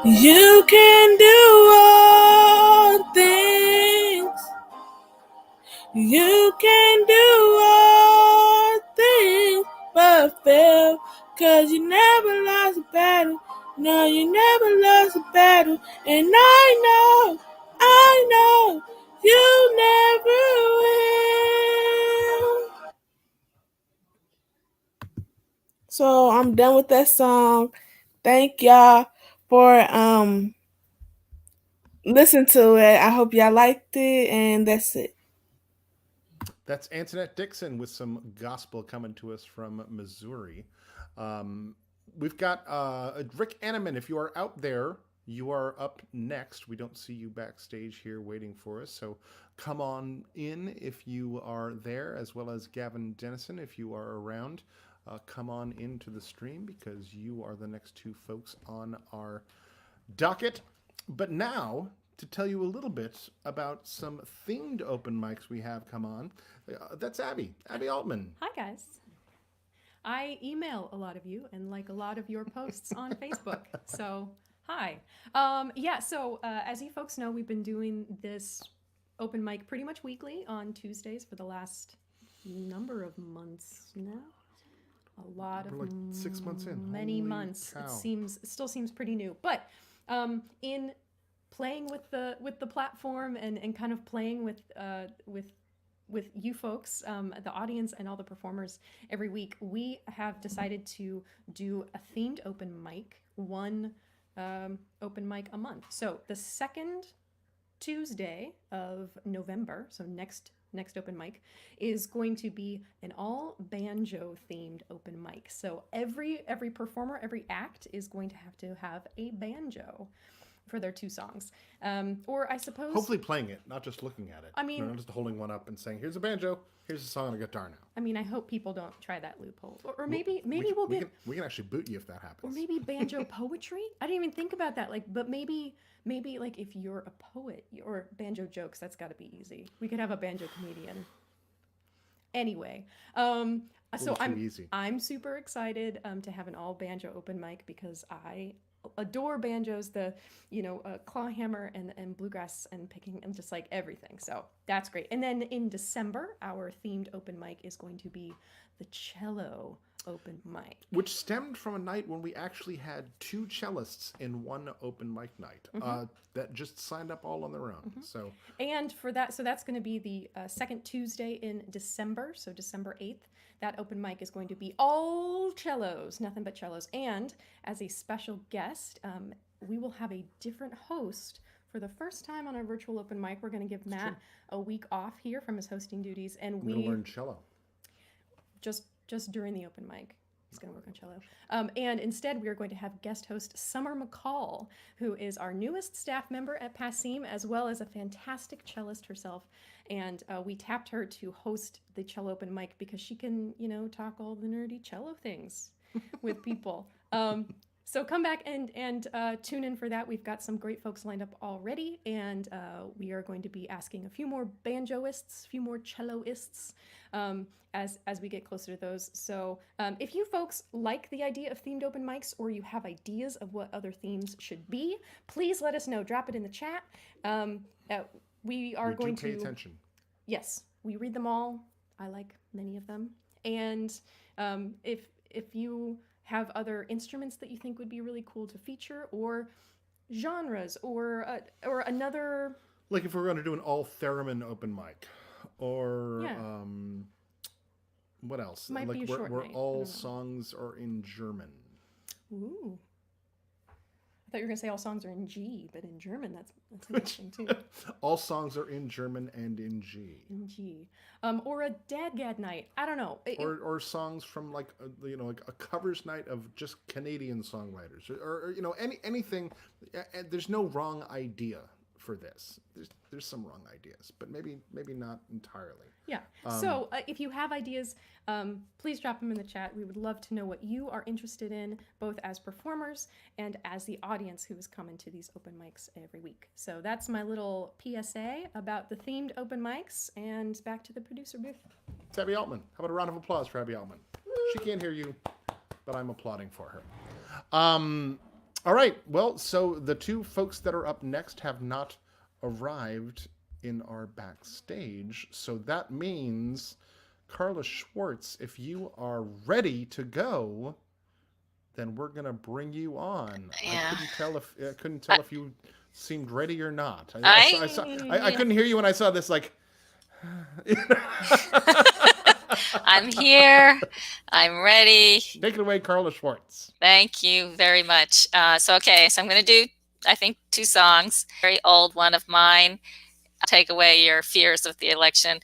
H: You can do all things. You can do all things but fail, 'cause you never lost a battle. No, you never lost a battle. And I know, you never will. So I'm done with that song. Thank y'all for listening to it. I hope y'all liked it, and that's it.
A: That's Antoinette Dixon with some gospel coming to us from Missouri. Um, we've got Rick Anneman. If you are out there, you are up next. We don't see you backstage here waiting for us, so come on in if you are there, as well as Gavin Dennison if you are around. Come on into the stream because you are the next two folks on our docket. But now, to tell you a little bit about some themed open mics we have come on, that's Abby Altman.
I: Hi, guys. I email a lot of you and like a lot of your posts on Facebook. So, hi. As you folks know, we've been doing this open mic pretty much weekly on Tuesdays for the last number of months now. A lot
A: We're
I: of
A: like 6 months in.
I: many
A: Holy
I: months.
A: cow.
I: It still seems pretty new. But in playing with the platform and kind of playing with you folks, the audience and all the performers every week, we have decided to do a themed open mic, one open mic a month. So the second Tuesday of November, so next open mic, is going to be an all banjo themed open mic. So every performer, every act is going to have a banjo for their two songs. Or I suppose...
A: Hopefully playing it, not just looking at it.
I: I mean...
A: not just holding one up and saying, here's a banjo, here's a song on a guitar now.
I: I mean, I hope people don't try that loophole. Or maybe
A: we
I: get...
A: We can actually boot you if that happens.
I: Or maybe banjo poetry? I didn't even think about that. But maybe like if you're a poet, or banjo jokes, that's got to be easy. We could have a banjo comedian. Anyway, so I'm super excited to have an all banjo open mic because I adore banjos, the claw hammer and bluegrass and picking and just like everything. So that's great. And then in December, our themed open mic is going to be the cello open mic,
A: which stemmed from a night when we actually had two cellists in one open mic night that just signed up all on their own. So
I: that's going to be the second Tuesday in December, so December 8th. That open mic is going to be all cellos, nothing but cellos. And as a special guest, we will have a different host for the first time on our virtual open mic. We're going to give Matt a week off here from his hosting duties, and
A: we learn cello
I: just during the open mic. He's going to work on cello. And instead, we are going to have guest host Summer McCall, who is our newest staff member at Passim, as well as a fantastic cellist herself. And we tapped her to host the cello open mic because she can, talk all the nerdy cello things with people. So come back and tune in for that. We've got some great folks lined up already, and we are going to be asking a few more banjoists, a few more celloists as we get closer to those. So if you folks like the idea of themed open mics, or you have ideas of what other themes should be, please let us know. Drop it in the chat. We do pay
A: attention.
I: Yes, we read them all. I like many of them. And if you have other instruments that you think would be really cool to feature, or genres, or another.
A: Like if we're going to do an all theremin open mic, or
I: Yeah.
A: what else?
I: Might
A: like
I: be a short
A: where
I: night. I
A: all
I: don't know.
A: songs are in German.
I: Ooh. I thought you were gonna say all songs are in G, but in German, that's interesting too.
A: All songs are in German and in G.
I: In G, or a dadgad night. I don't know.
A: Or songs from like like a covers night of just Canadian songwriters, or anything. There's no wrong idea for this. There's some wrong ideas, but maybe not entirely.
I: Yeah. So if you have ideas, please drop them in the chat. We would love to know what you are interested in, both as performers and as the audience who is coming to these open mics every week. So that's my little PSA about the themed open mics, and back to the producer booth.
A: It's Abby Altman. How about a round of applause for Abby Altman? She can't hear you, but I'm applauding for her. All right. Well, so the two folks that are up next have not arrived in our backstage. So that means, Carla Schwartz, if you are ready to go, then we're going to bring you on.
J: Yeah.
A: I couldn't tell if you seemed ready or not. I couldn't hear you when I saw this, like...
J: I'm here. I'm ready.
A: Take it away, Carla Schwartz.
J: Thank you very much. So I'm going to do, I think, 2 songs. Very old one of mine. Take away your fears of the election.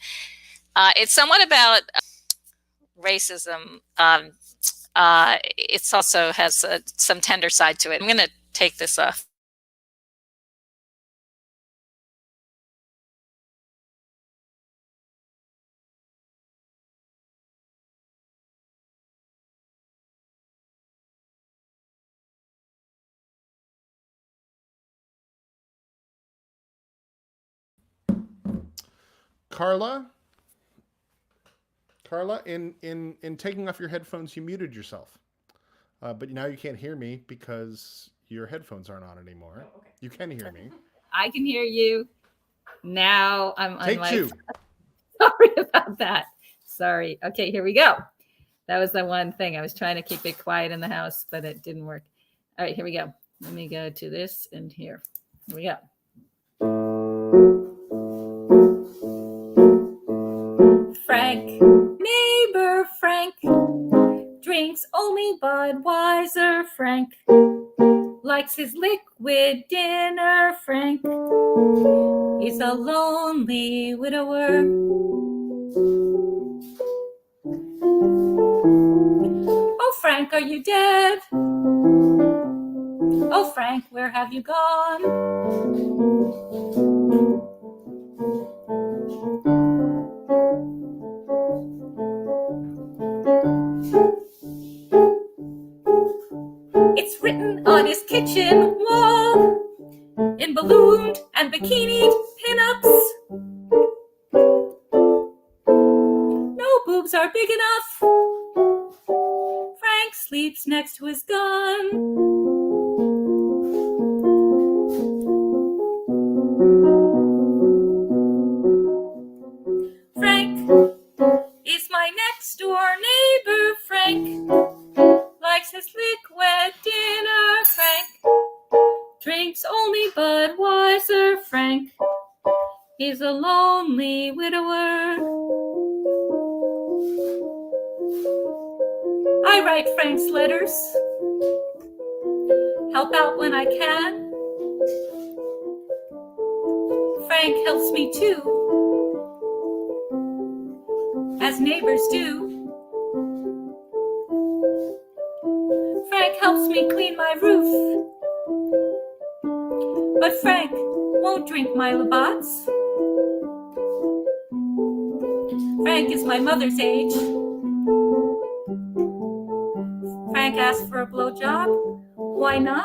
J: It's somewhat about racism. It's also has some tender side to it. I'm going to take this off.
A: Carla, in taking off your headphones, you muted yourself. But now you can't hear me because your headphones aren't on anymore.
I: Oh, okay.
A: You can hear me.
J: I can hear you. Now I'm on
A: Take
J: my...
A: 2.
J: Sorry about that. Sorry. Okay, here we go. That was the one thing. I was trying to keep it quiet in the house, but it didn't work. All right, here we go. Let me go to this and here. Here we go. Frank, neighbor Frank, drinks only Budweiser. Frank likes his liquid dinner. Frank is a lonely widower. Oh, Frank, are you dead? Oh, Frank, where have you gone? It's written on his kitchen wall in ballooned and bikinied pinups. No boobs are big enough. Frank sleeps next to his gun. Frank is my next door neighbor. Frank likes his liquid dinner. Frank drinks only Budweiser. Frank is a lonely widower. I write Frank's letters, help out when I can. Frank helps me too, as neighbors do. Frank helps me clean my roof, but Frank won't drink my Labatt's. Frank is my mother's age. Frank asked for a blowjob. Why not?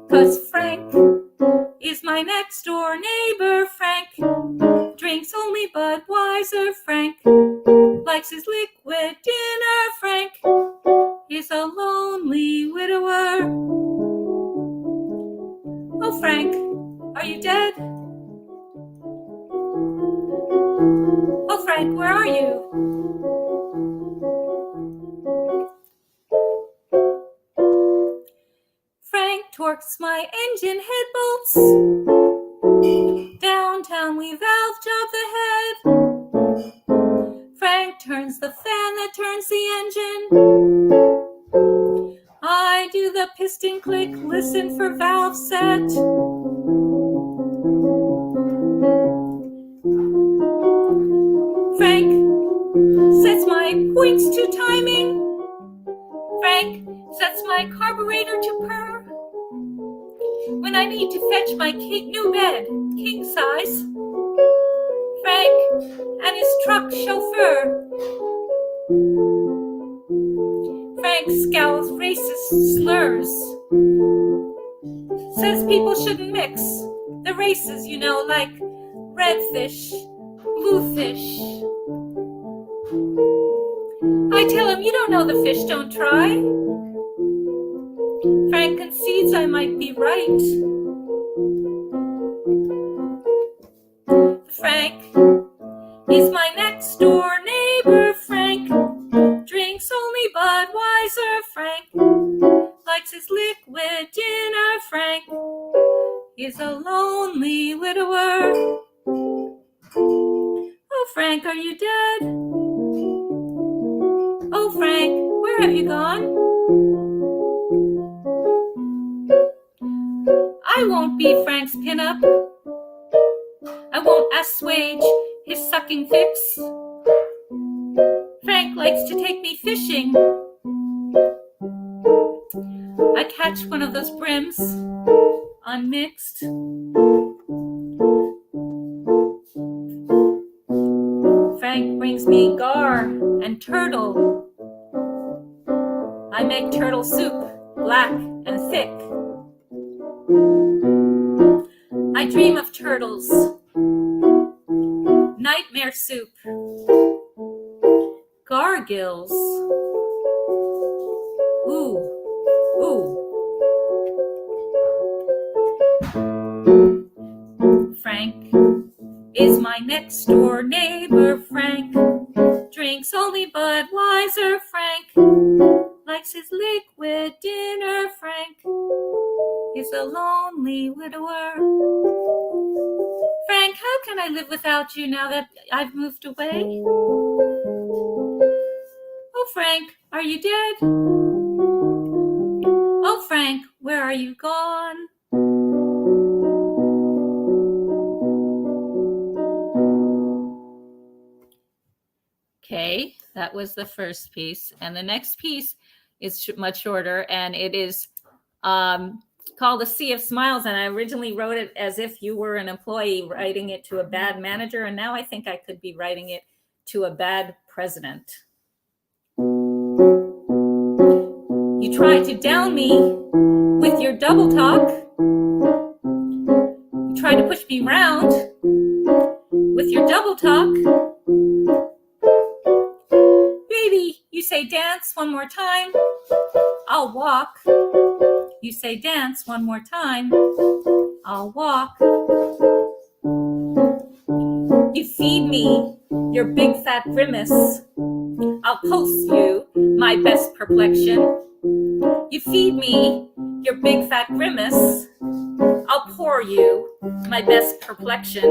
J: Cause Frank is my next door neighbor. Frank drinks only Budweiser. Frank likes his liquid dinner. Frank is a lonely widower. Oh, Frank, are you dead? Oh,
C: Frank, where are you? Frank torques my engine head bolts. Downtown we valve job the head. Frank turns the fan that turns the engine. I do the piston click, listen for valve set. Frank sets my points to timing. Frank sets my carburetor to purr. When I need to fetch my new bed, king size, Frank and his truck chauffeur. Frank scowls racist slurs. Says people shouldn't mix the races, you know, like redfish, bluefish. I tell him, you don't know the fish, don't try. Frank concedes I might be right. Frank is my next door neighbor. Frank drinks only Budweiser. Frank likes his liquid dinner. Frank is a lonely widower. Oh, Frank, are you dead? Oh, Frank, where have you gone? I won't be Frank's pinup. I won't assuage his sucking fix. Frank likes to take me fishing. I catch one of those brims, unmixed. Frank brings me gar and turtle. I make turtle soup, black and thick. I dream of turtles, nightmare soup, gargills. Ooh, ooh. Frank is my next door neighbor. Frank drinks only Budweiser. Frank likes his liquid dinner. Frank is a lonely widower. Frank, how can I live without you now that I've moved away? Oh, Frank, are you dead? Oh, Frank, where are you gone? Okay, that was the first piece. And the next piece is much shorter, and it is called A Sea of Smiles. And I originally wrote it as if you were an employee writing it to a bad manager. And now I think I could be writing it to a bad president. You try to down me with your double talk. You try to push me round with your double talk. Baby, you say dance one more time, I'll walk. You say dance one more time, I'll walk. You feed me your big fat grimace, I'll post you my best perplexion. You feed me your big fat grimace, I'll pour you my best perplexion.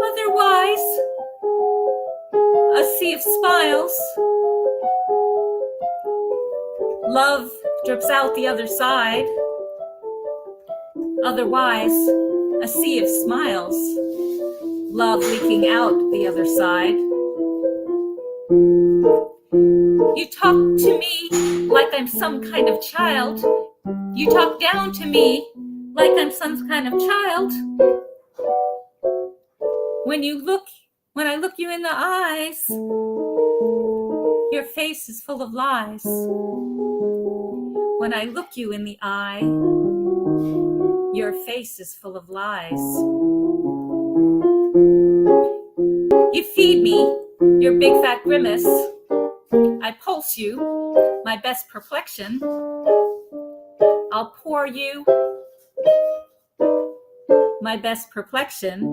C: Otherwise, a sea of smiles. Love drips out the other side. Otherwise, a sea of smiles. Love leaking out the other side. You talk to me like I'm some kind of child. You talk down to me like I'm some kind of child. When I look you in the eyes, your face is full of lies. When I look you in the eye, your face is full of lies. You feed me your big fat grimace. I pulse you my best perplexion. I'll pour you my best perplexion.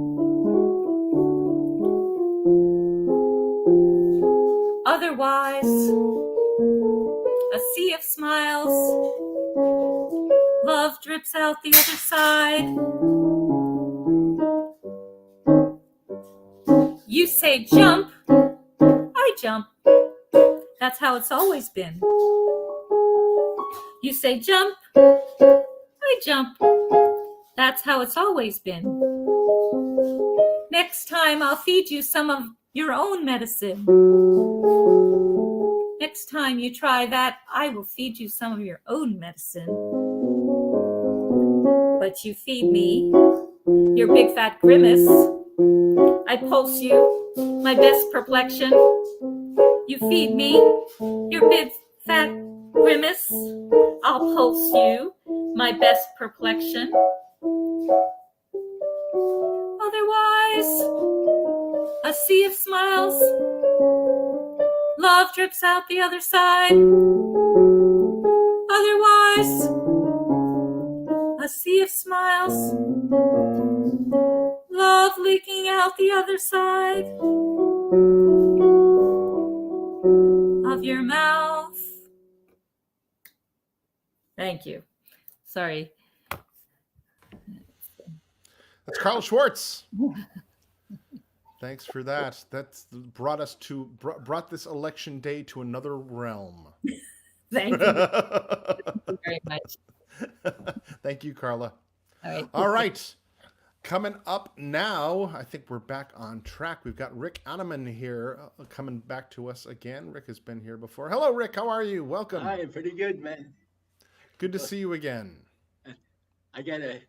C: Otherwise, a sea of smiles. Love drips out the other side. You say jump, I jump. That's how it's always been. You say jump, I jump. That's how it's always been. Next time I'll feed you some of your own medicine. Next time you try that, I will feed you some of your own medicine. But you feed me your big fat grimace. I pulse you my best perplexion. You feed me your big fat grimace. I'll pulse you my best perplexion. Otherwise, a sea of smiles. Love drips out the other side. Otherwise, a sea of smiles. Love leaking out the other side of your mouth. Thank you. Sorry.
A: That's Carl Schwartz. Thanks for that. That's brought us to brought this election day to another realm.
C: Thank you. Thank you very much.
A: Thank you, Carla.
C: All right.
A: All right. Coming up now, I think we're back on track. We've got Rick Anneman here coming back to us again. Rick has been here before. Hello, Rick. How are you? Welcome.
K: Hi, pretty good, man.
A: Good to see you again.
K: I get it.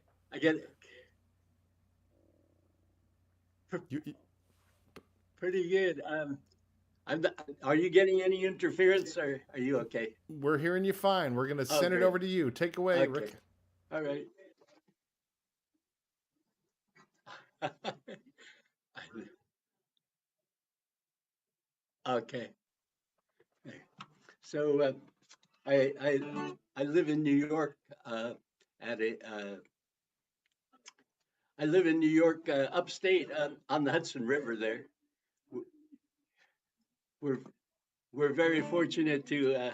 K: Pretty good. Are you getting any interference, or are you okay?
A: We're hearing you fine. We're going to send it
K: great.
A: over to you. Take away,
K: Okay.
A: Rick.
K: All right. Okay. So I live in New York I live in New York upstate on the Hudson River there. We're very fortunate to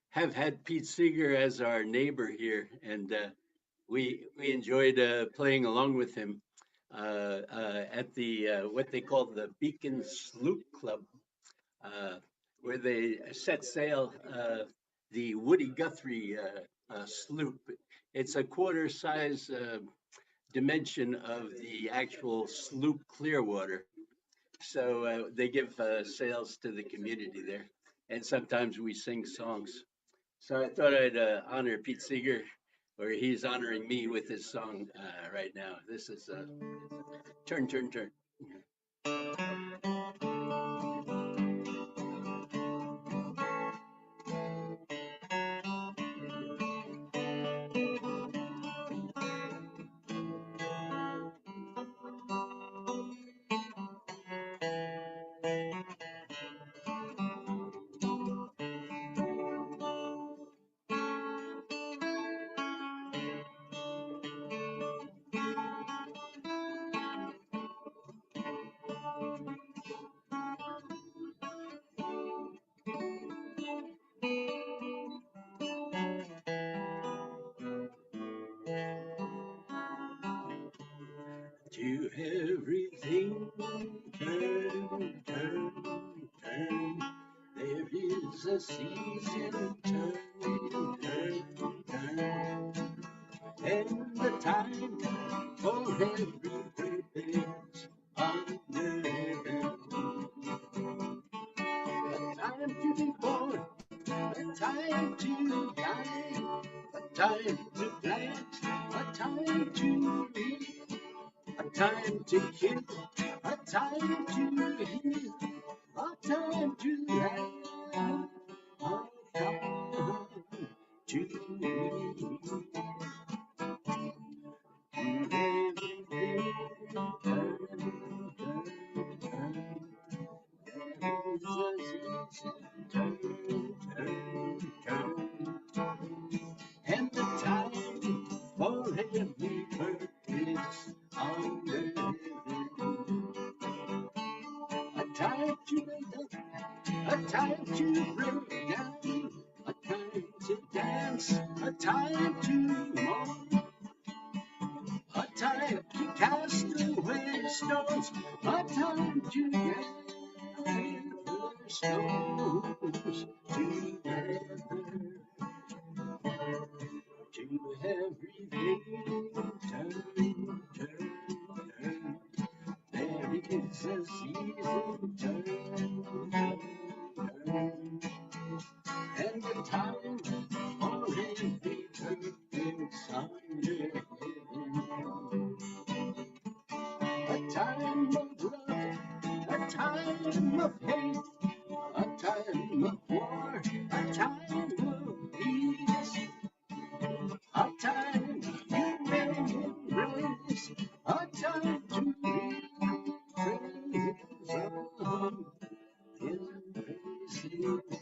K: have had Pete Seeger as our neighbor here, and we enjoyed playing along with him at the what they call the Beacon Sloop Club, where they set sail the Woody Guthrie sloop. It's a quarter size dimension of the actual sloop Clearwater. So they give sails to the community there, and sometimes we sing songs. So I thought I'd honor Pete Seeger, or he's honoring me with his song right now. This is Turn, Turn, Turn. To everything, turn, turn, turn. There is a season, turn, turn, turn. And the time for every purpose under heaven. A time to be born, a time to die, a time to plant, a time to reap. A time to kill, a time to heal, a time to laugh, a time to weep. Everything turn, turn, turn. There is a season, turn, turn, turn. And the time for every purpose under heaven. to break down, a time to dance, a time to mourn, a time to cast away stones, a time to gather stones together, to everything turn, turn. There is a season, turn, and a time for every purpose under heaven. A time of love, a time of hate, a time of war, a time of peace, a time you may embrace, a time to praise of his praises.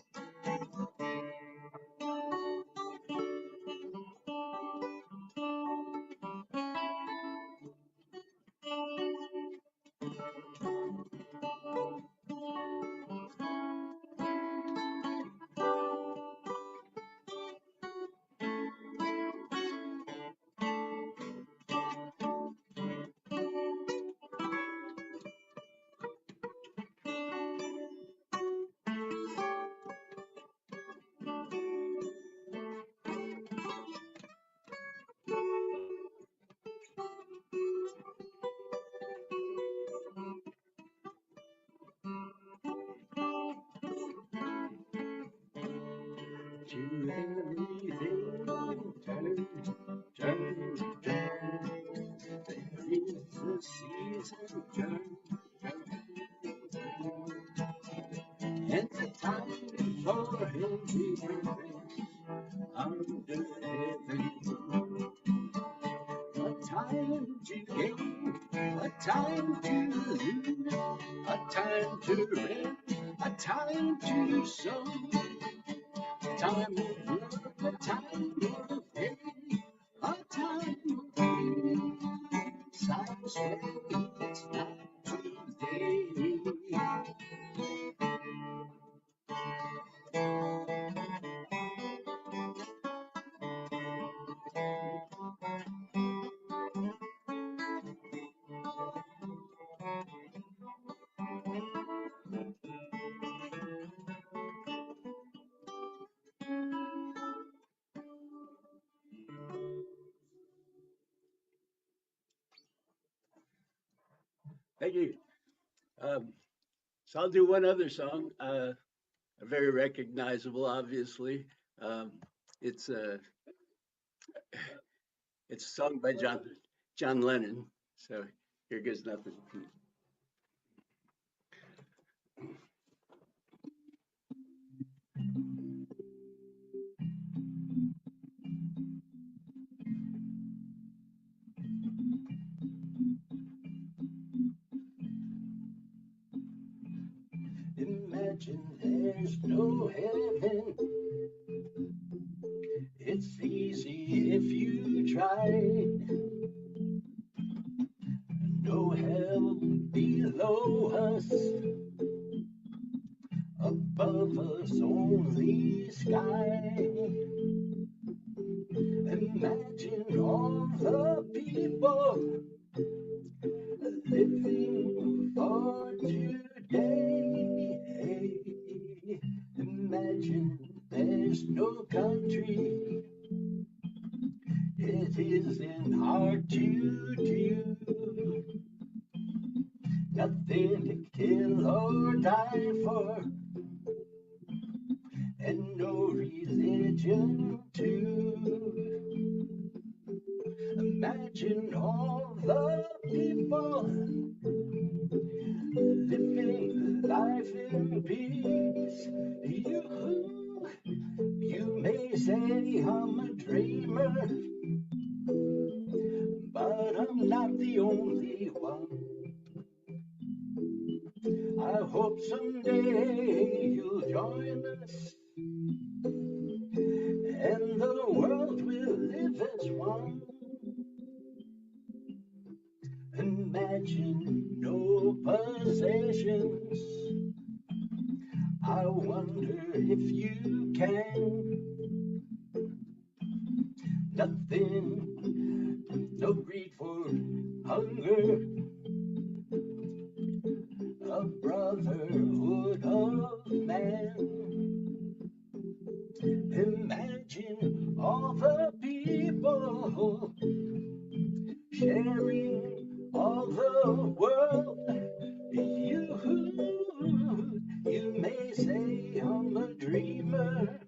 K: To everything turn, turn, turn. There is a season, turn, turn. And a time for every purpose under heaven. A time to gain, a time to lose, a time to rest, a time to sow. Time of love, a time of hate, a time of peace. I swear it's not today. Thank you. So I'll do one other song, very recognizable, obviously. Um, it's a it's a song by John Lennon. So here goes nothing. Imagine there's no heaven. It's easy if you try. No hell below us. Above us only sky. Imagine all the people living for today. Imagine there's no country. It isn't hard to do. Nothing to kill or die for, and no religion too. Imagine all the people living life in peace. You may say I'm a dreamer, but I'm not the only one. I hope someday you'll join us, and the world will live as one. Imagine no possessions. I I wonder if you can. Nothing, no greed for hunger, a brotherhood of man. Imagine all the people sharing all the world. You may say I'm a dreamer,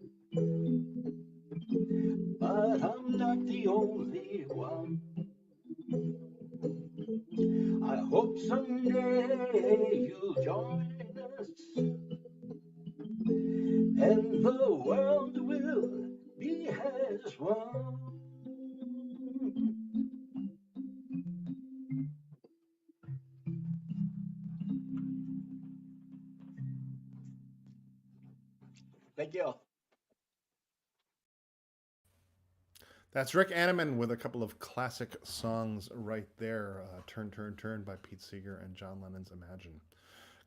K: but I'm not the only one. I hope someday you'll join us, and the world will be as one. Thank you.
A: That's Rick Anneman with a couple of classic songs right there. Turn, Turn, Turn by Pete Seeger and John Lennon's Imagine.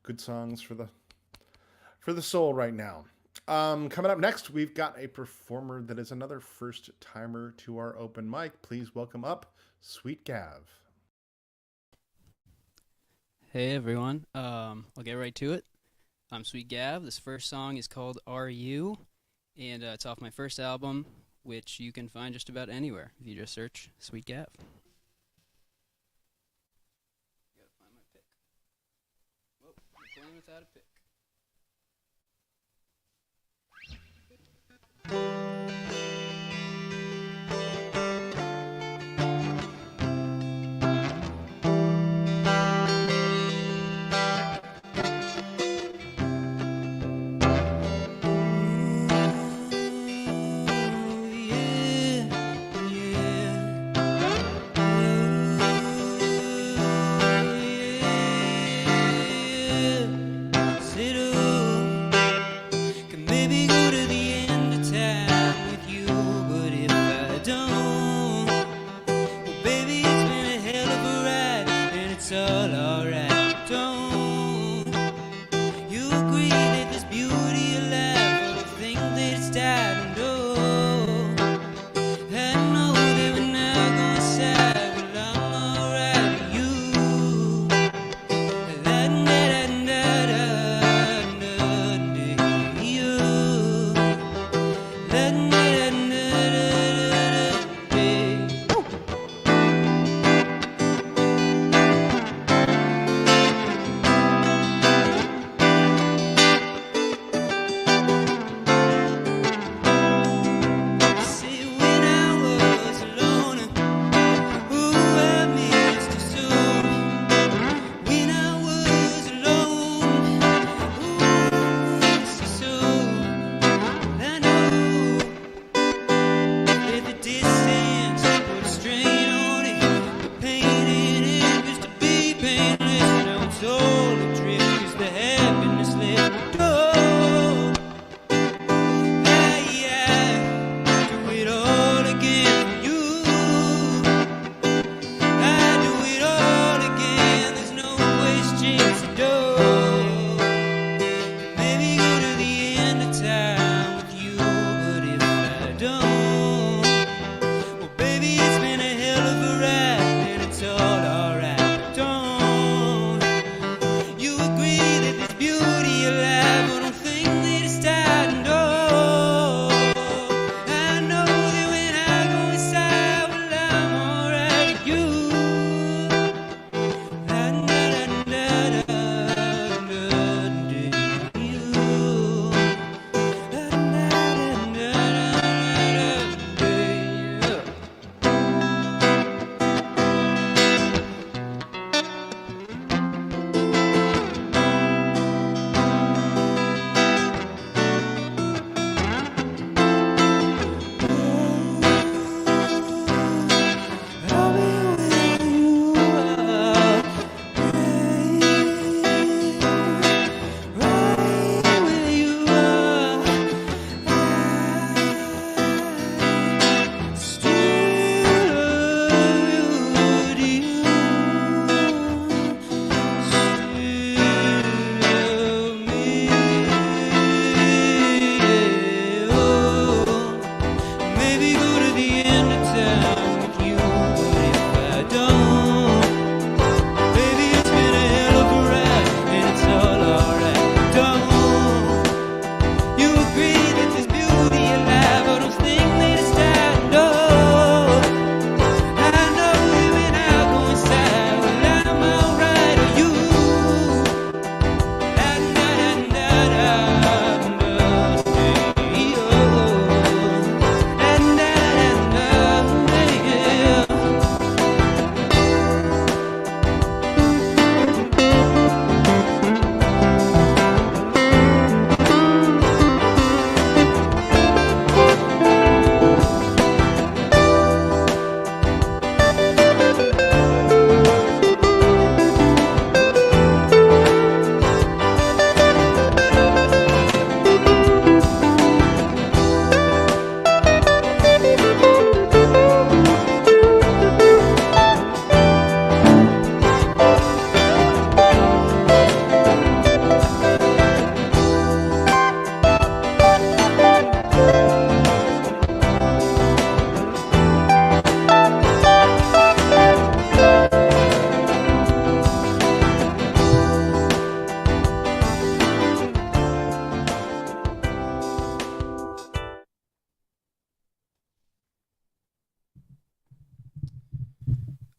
A: Good songs for the soul right now. Coming up next, we've got a performer that is another first timer to our open mic. Please welcome up Sweet Gav.
L: Hey everyone, I'll get right to it. I'm Sweet Gav. This first song is called Are You, and it's off my first album, which you can find just about anywhere if you just search Sweet Gav. Gotta find my pick. Whoa, I'm playing without a pick. Can maybe go to the end of town.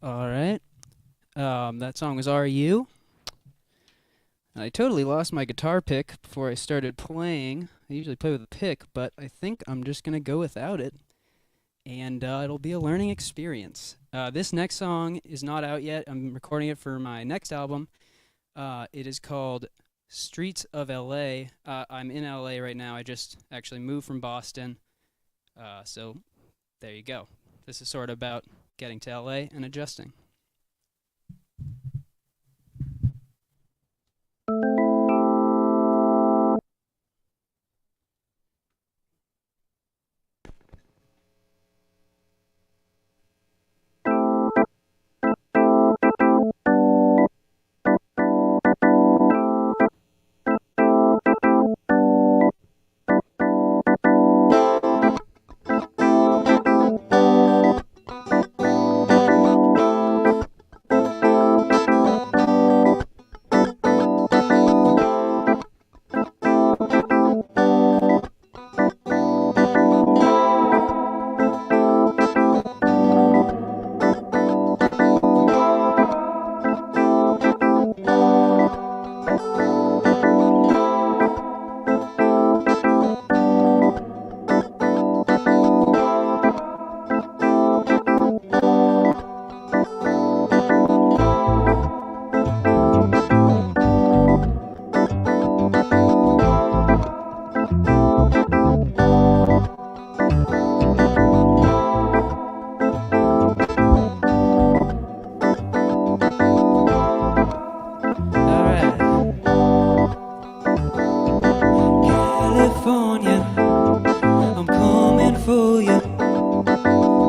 L: All right. That song was "Are You." And I totally lost my guitar pick before I started playing. I usually play with a pick, but I think I'm just gonna go without it, and it'll be a learning experience. This next song is not out yet. I'm recording it for my next album. It is called "Streets of LA." I'm in LA right now. I just actually moved from Boston, so there you go. This is sort of about getting to LA and adjusting. California, I'm coming for you.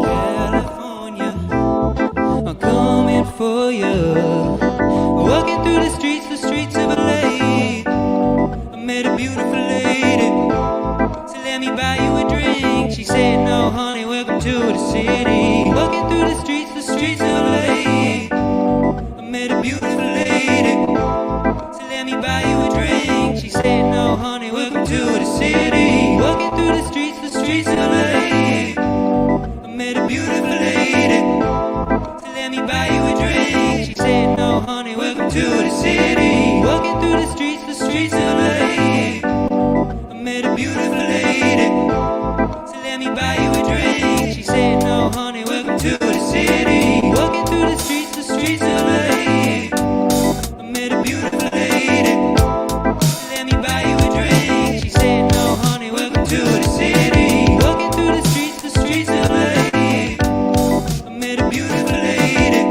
L: California, I'm coming for you. Walking through the streets of LA. I met a beautiful lady. So let me buy you a drink. She said, no, honey, welcome to the city. Walking through the streets of LA. I met a beautiful lady. So let me buy you a drink. She said, no, honey, welcome to the city. Walking through the streets of LA. I met a beautiful lady. So let me buy you a drink. She said, no, honey, welcome to the city. Walking through the streets of LA. I met a beautiful lady. So let me buy you a drink. She said, no, honey, welcome to the city. Walking through the streets of LA. I met a beautiful lady. So let me buy you a drink. She said, no, honey, welcome to the city. Walking through the streets of LA. I met a beautiful lady.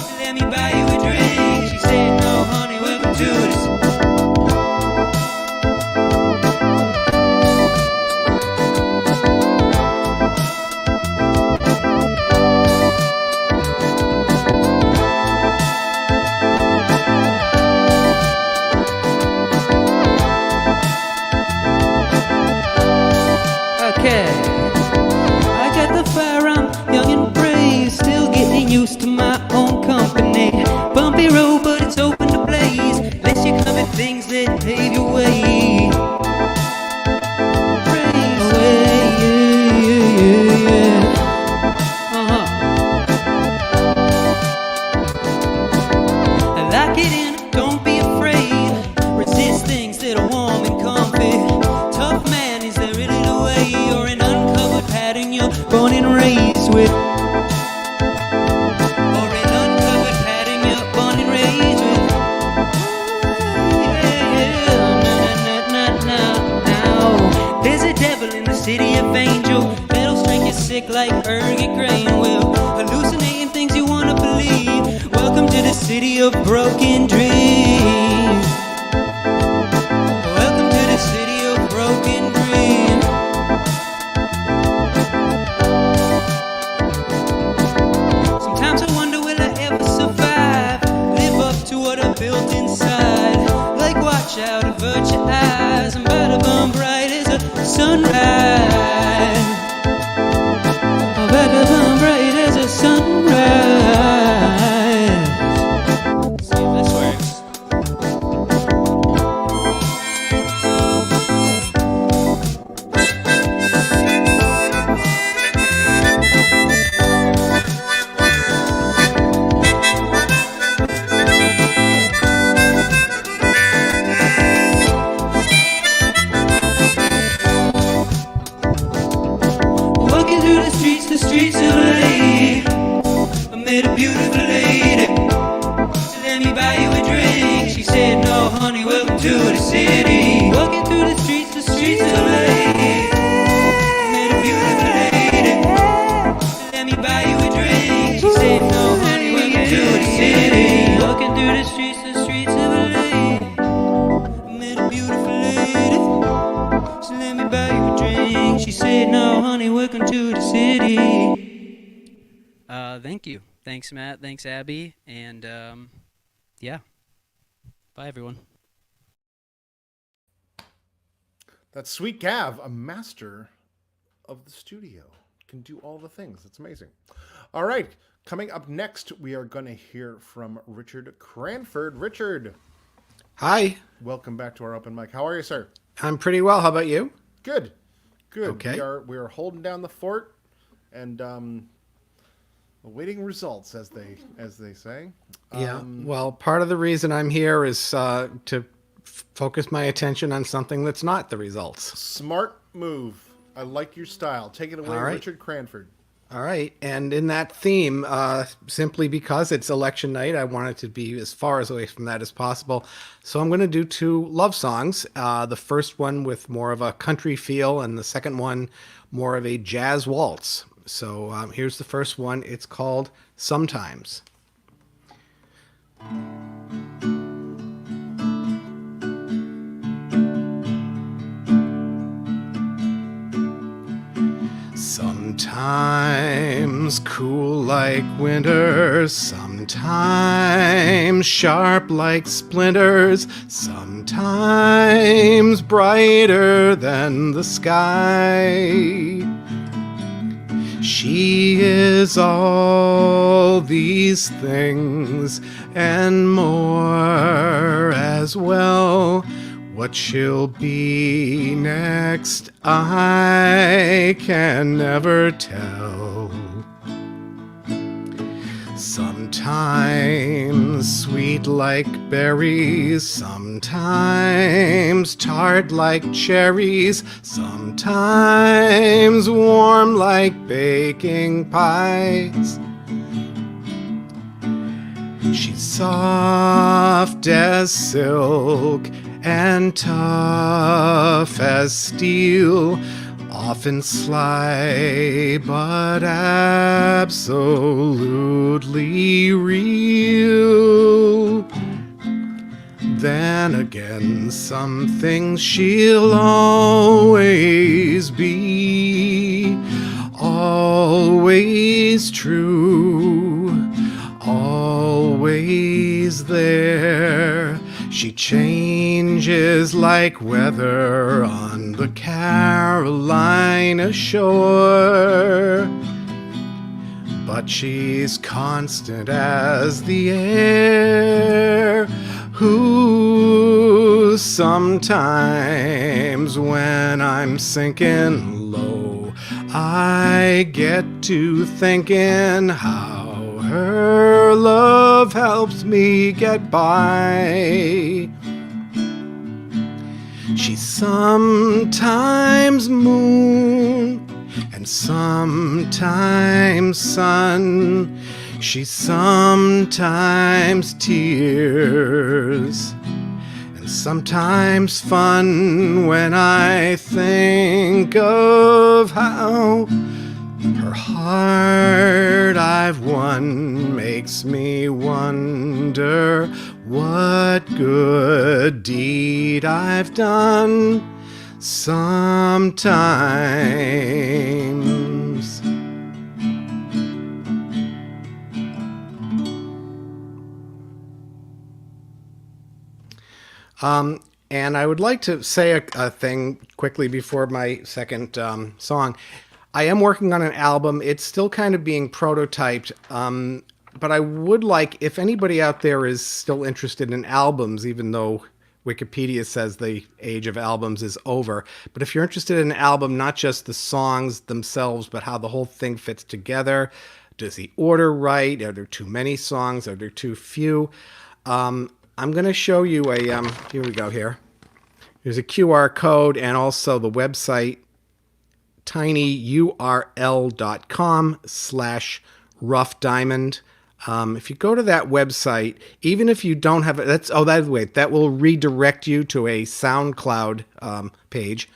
L: So let me buy you a drink. She said, no, honey, welcome to the city. Okay, I got the fire, I'm young and brave, still getting used to my own company. Bumpy road, but it's open to blaze, unless you come at things that pave your way. Praise away, yeah. Lock it in, don't be afraid, resist things that are warm and comfy. Tough man, is there really the way? You're an uncovered pattern you're born and raised with. Or an uncovered pattern you're born and raised with. Now, there's a devil in the city of angel that'll strike you sick like Ergie grain. Will hallucinating things you wanna believe. Welcome to the city of broken dreams. Welcome to the city of broken dreams. Sometimes I wonder, will I ever survive? Live up to what I built inside. Like watch out, avert your eyes. I'm about to burn bright as a sunrise. I'm about to burn bright as a sunrise. See if this works.
E: streets of LA. I met a beautiful lady. She let me buy you a drink. She said, no, honey, welcome to the city. Walking through the streets of LA. I met a beautiful lady. She let me buy you a drink. She said, no, honey, welcome to the city. Walking through the streets of LA. I met a beautiful lady. She let me buy you a drink. She said, no, honey, welcome to the city. Thank you. Thanks, Matt. Thanks, Abby. And, yeah. Bye, everyone.
A: That's Sweet Gav, a master of the studio. Can do all the things. It's amazing. All right. Coming up next, we are going to hear from Richard Cranford. Richard.
M: Hi.
A: Welcome back to our open mic. How are you, sir?
M: I'm pretty well. How about you?
A: Good. Good.
M: Okay.
A: We are holding down the fort and awaiting results, as they say.
M: Yeah. Well, part of the reason I'm here is to focus my attention on something that's not the results.
A: Smart move. I like your style. Take it away,
M: All right.
A: Richard Cranford.
M: All right. And in that theme, simply because it's election night, I wanted to be as far away from that as possible. So I'm going to do two love songs. The first one with more of a country feel, and the second one more of a jazz waltz. So here's the first one. It's called Sometimes. Sometimes cool like winter, sometimes sharp like splinters, sometimes brighter than the sky. She is all these things and more as well. What she'll be next, I can never tell. Sometimes sweet like berries, sometimes tart like cherries, sometimes warm like baking pies. She's soft as silk and tough as steel, often sly but absolutely real. Then again, some things she'll always be, always true, always there. She changes like weather on the Carolina shore, but she's constant as the air. Who sometimes when I'm sinking low, I get to thinking how her love helps me get by. She's sometimes moon and sometimes sun. She's sometimes tears and sometimes fun when I think of how her heart I've won makes me wonder what good deed I've done sometimes. And I would like to say a thing quickly before my second song. I am working on an album. It's still kind of being prototyped, but I would like, if anybody out there is still interested in albums, even though Wikipedia says the age of albums is over, but if you're interested in an album, not just the songs themselves, but how the whole thing fits together, does the order right? Are there too many songs? Are there too few? I'm going to show you a, here we go here. There's a QR code and also the website tinyurl.com/roughdiamond. If you go to that website, even if you don't have it, that will redirect you to a SoundCloud page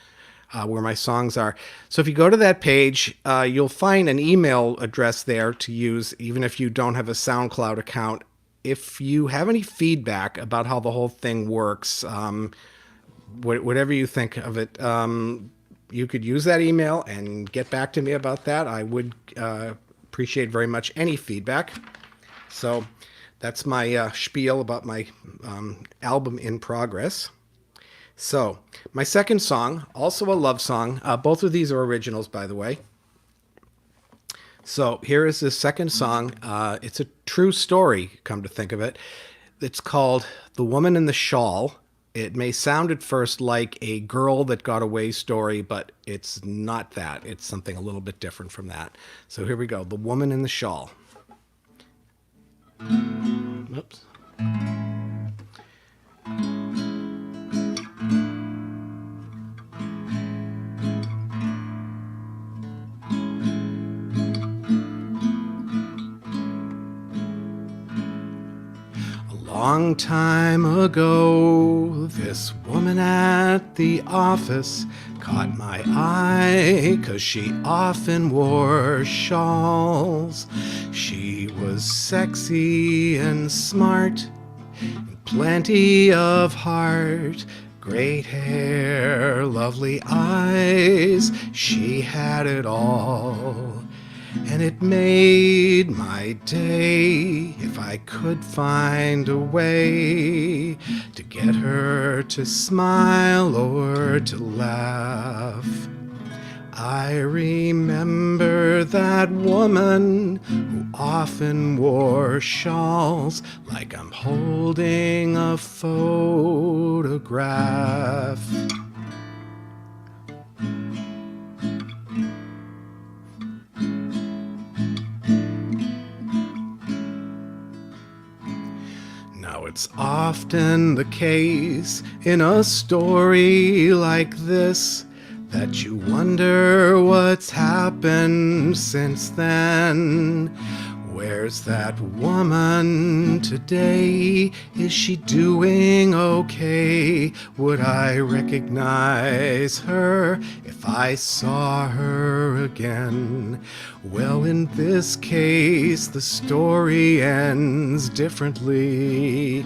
M: where my songs are. So if you go to that page, you'll find an email address there to use, even if you don't have a SoundCloud account. If you have any feedback about how the whole thing works, whatever you think of it, you could use that email and get back to me about that. I would appreciate very much any feedback. So that's my spiel about my album in progress. So my second song, also a love song. Both of these are originals, by the way. So here is the second song. It's a true story, come to think of it. It's called The Woman in the Shawl. It may sound at first like a girl that got away story, but it's not that. It's something a little bit different from that. So here we go. The Woman in the Shawl. Oops. Long time ago, this woman at the office caught my eye 'cause she often wore shawls. She was sexy and smart, and plenty of heart, great hair, lovely eyes. She had it all. And it made my day if I could find a way to get her to smile or to laugh. I remember that woman who often wore shawls like I'm holding a photograph. It's often the case in a story like this that you wonder what's happened since then. Where's that woman today? Is she doing okay? Would I recognize her if I saw her again? Well, in this case, the story ends differently.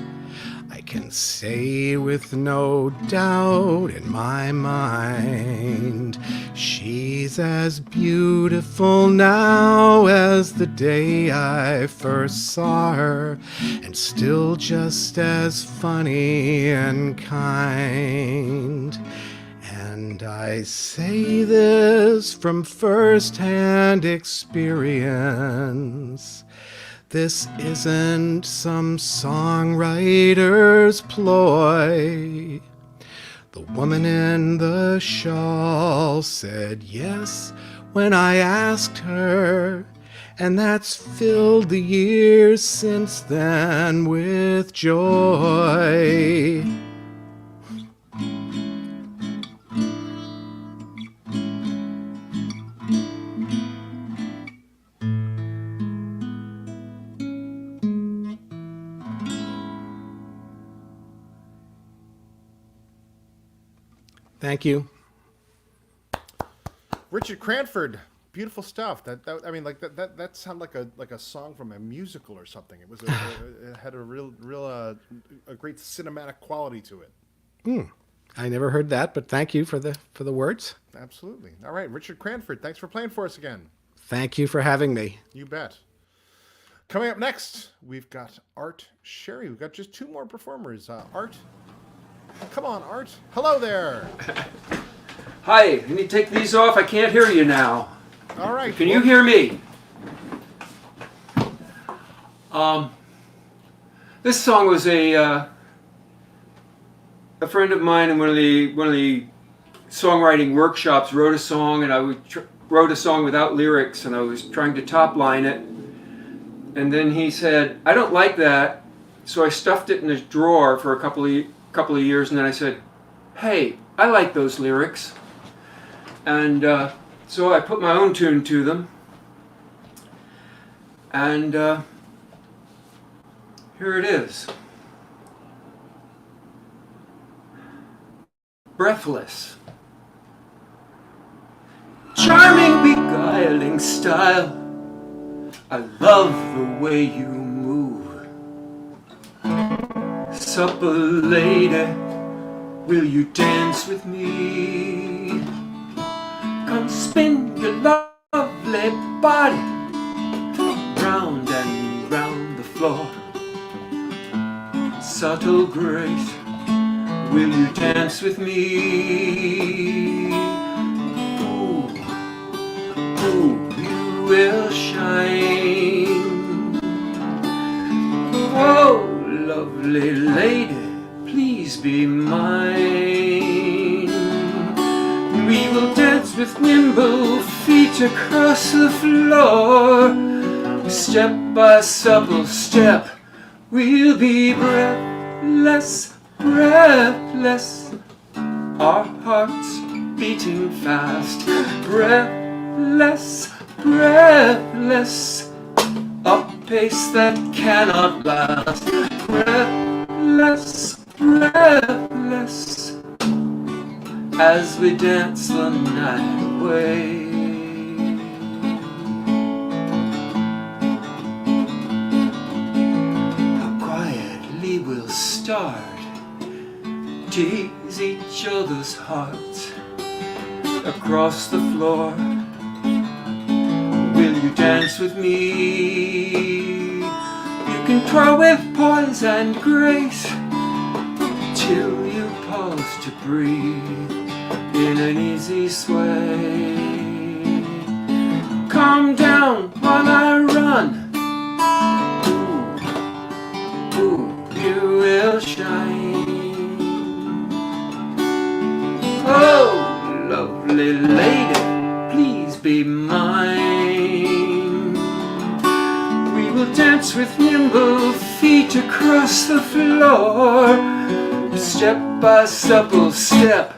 M: I can say with no doubt in my mind, she's as beautiful now as the day I first saw her, and still just as funny and kind. And I say this from first-hand experience. This isn't some songwriter's ploy. The woman in the shawl said yes when I asked her, and that's filled the years since then with joy. Thank you.
A: Richard Cranford, beautiful stuff. That sounded like a song from a musical or something. It was it had a a great cinematic quality to it.
M: I never heard that, but thank you for the words.
A: Absolutely. All right, Richard Cranford, thanks for playing for us again.
M: Thank you for having me.
A: You bet. Coming up next, we've got Art Sherry. We've got just two more performers. Art. Come on, Art. Hello there.
N: Hi, you need to take these off. I can't hear you now.
A: All right.
N: Can you hear me? This song was a friend of mine in one of the songwriting workshops wrote a song, and I wrote a song without lyrics, and I was trying to top line it. And then he said, "I don't like that," so I stuffed it in his drawer for a couple of years, and then I said, "Hey, I like those lyrics." And So I put my own tune to them. And here it is. Breathless. Charming, beguiling style. I love the way you move. Supple lady, will you dance with me? Come spin your lovely body round and round the floor. Subtle grace, will you dance with me? Ooh, ooh, you will shine. Oh, lovely lady, please be mine. We will dance with nimble feet across the floor. Step by supple step, we'll be breathless, breathless. Our hearts beating fast. Breathless, breathless. A pace that cannot last. Breathless, breathless. As we dance the night away. How quietly we'll start, tease each other's hearts across the floor. Will you dance with me? You can twirl with poise and grace till you pause to breathe in an easy sway. Calm down while I run. Ooh, ooh, you will shine. Oh, lovely lady, please be mine. We will dance with nimble feet across the floor. Step by supple step,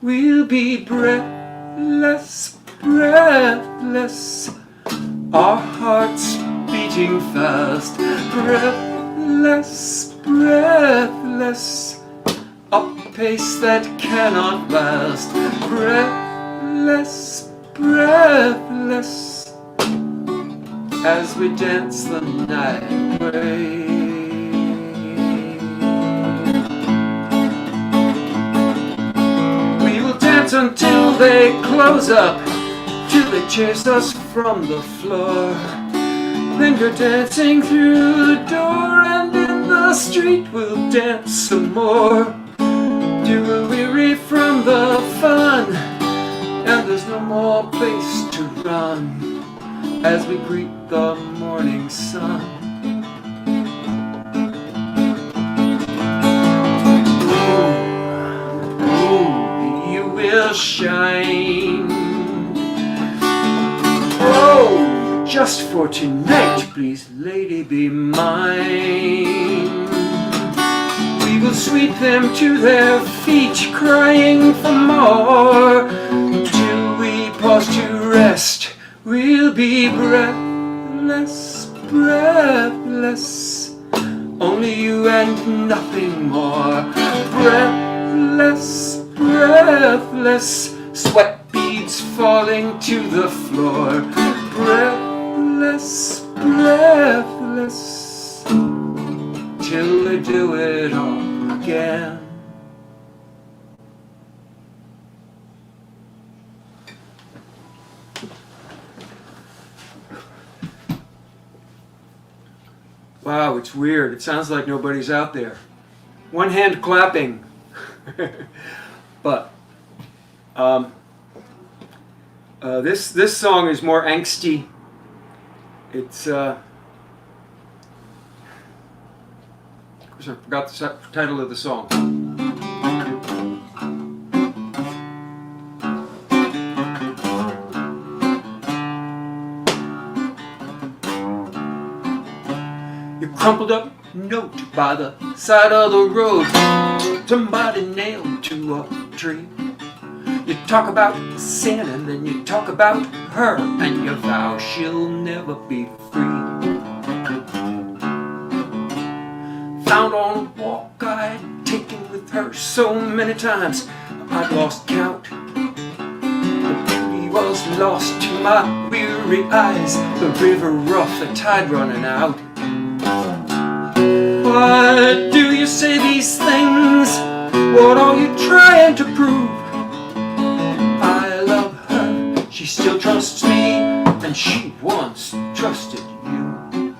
N: we'll be breathless, breathless. Our hearts beating fast. Breathless, breathless. A pace that cannot last. Breathless, breathless. As we dance the night away. Until they close up, till they chase us from the floor. Linger dancing through the door, and in the street we'll dance some more. Till we're weary from the fun, and there's no more place to run, as we greet the morning sun. Will shine. Oh, just for tonight, please, lady, be mine. We will sweep them to their feet, crying for more. Till we pause to rest, we'll be breathless, breathless. Only you and nothing more. Breathless, breathless, sweat beads falling to the floor. Breathless, breathless, till they do it all again. Wow, it's weird. It sounds like nobody's out there. One hand clapping. But this song is more angsty. It's of course I forgot the title of the song. You crumpled up note by the side of the road, somebody nailed to a tree. You talk about sin, and then you talk about her, and you vow she'll never be free. Found on a walk I'd taken with her so many times I'd lost count. The beauty was lost to my weary eyes, the river rough, the tide running out. Why do you say these things? What are you trying to prove? I love her, she still trusts me, and she once trusted you.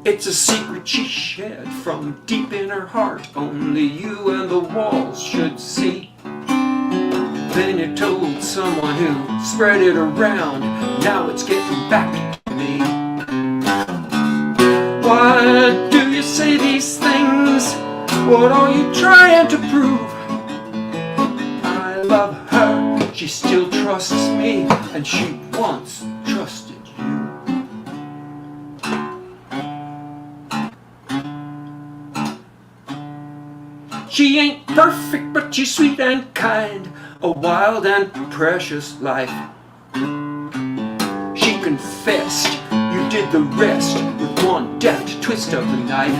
N: It's a secret she shared from deep in her heart, only you and the walls should see. Then you told someone who spread it around, now it's getting back to me. Why do you say these things? What are you trying to prove? I love her, she still trusts me, and she once trusted you. She ain't perfect, but she's sweet and kind, a wild and precious life. She confessed, you did the rest with one deft twist of the knife.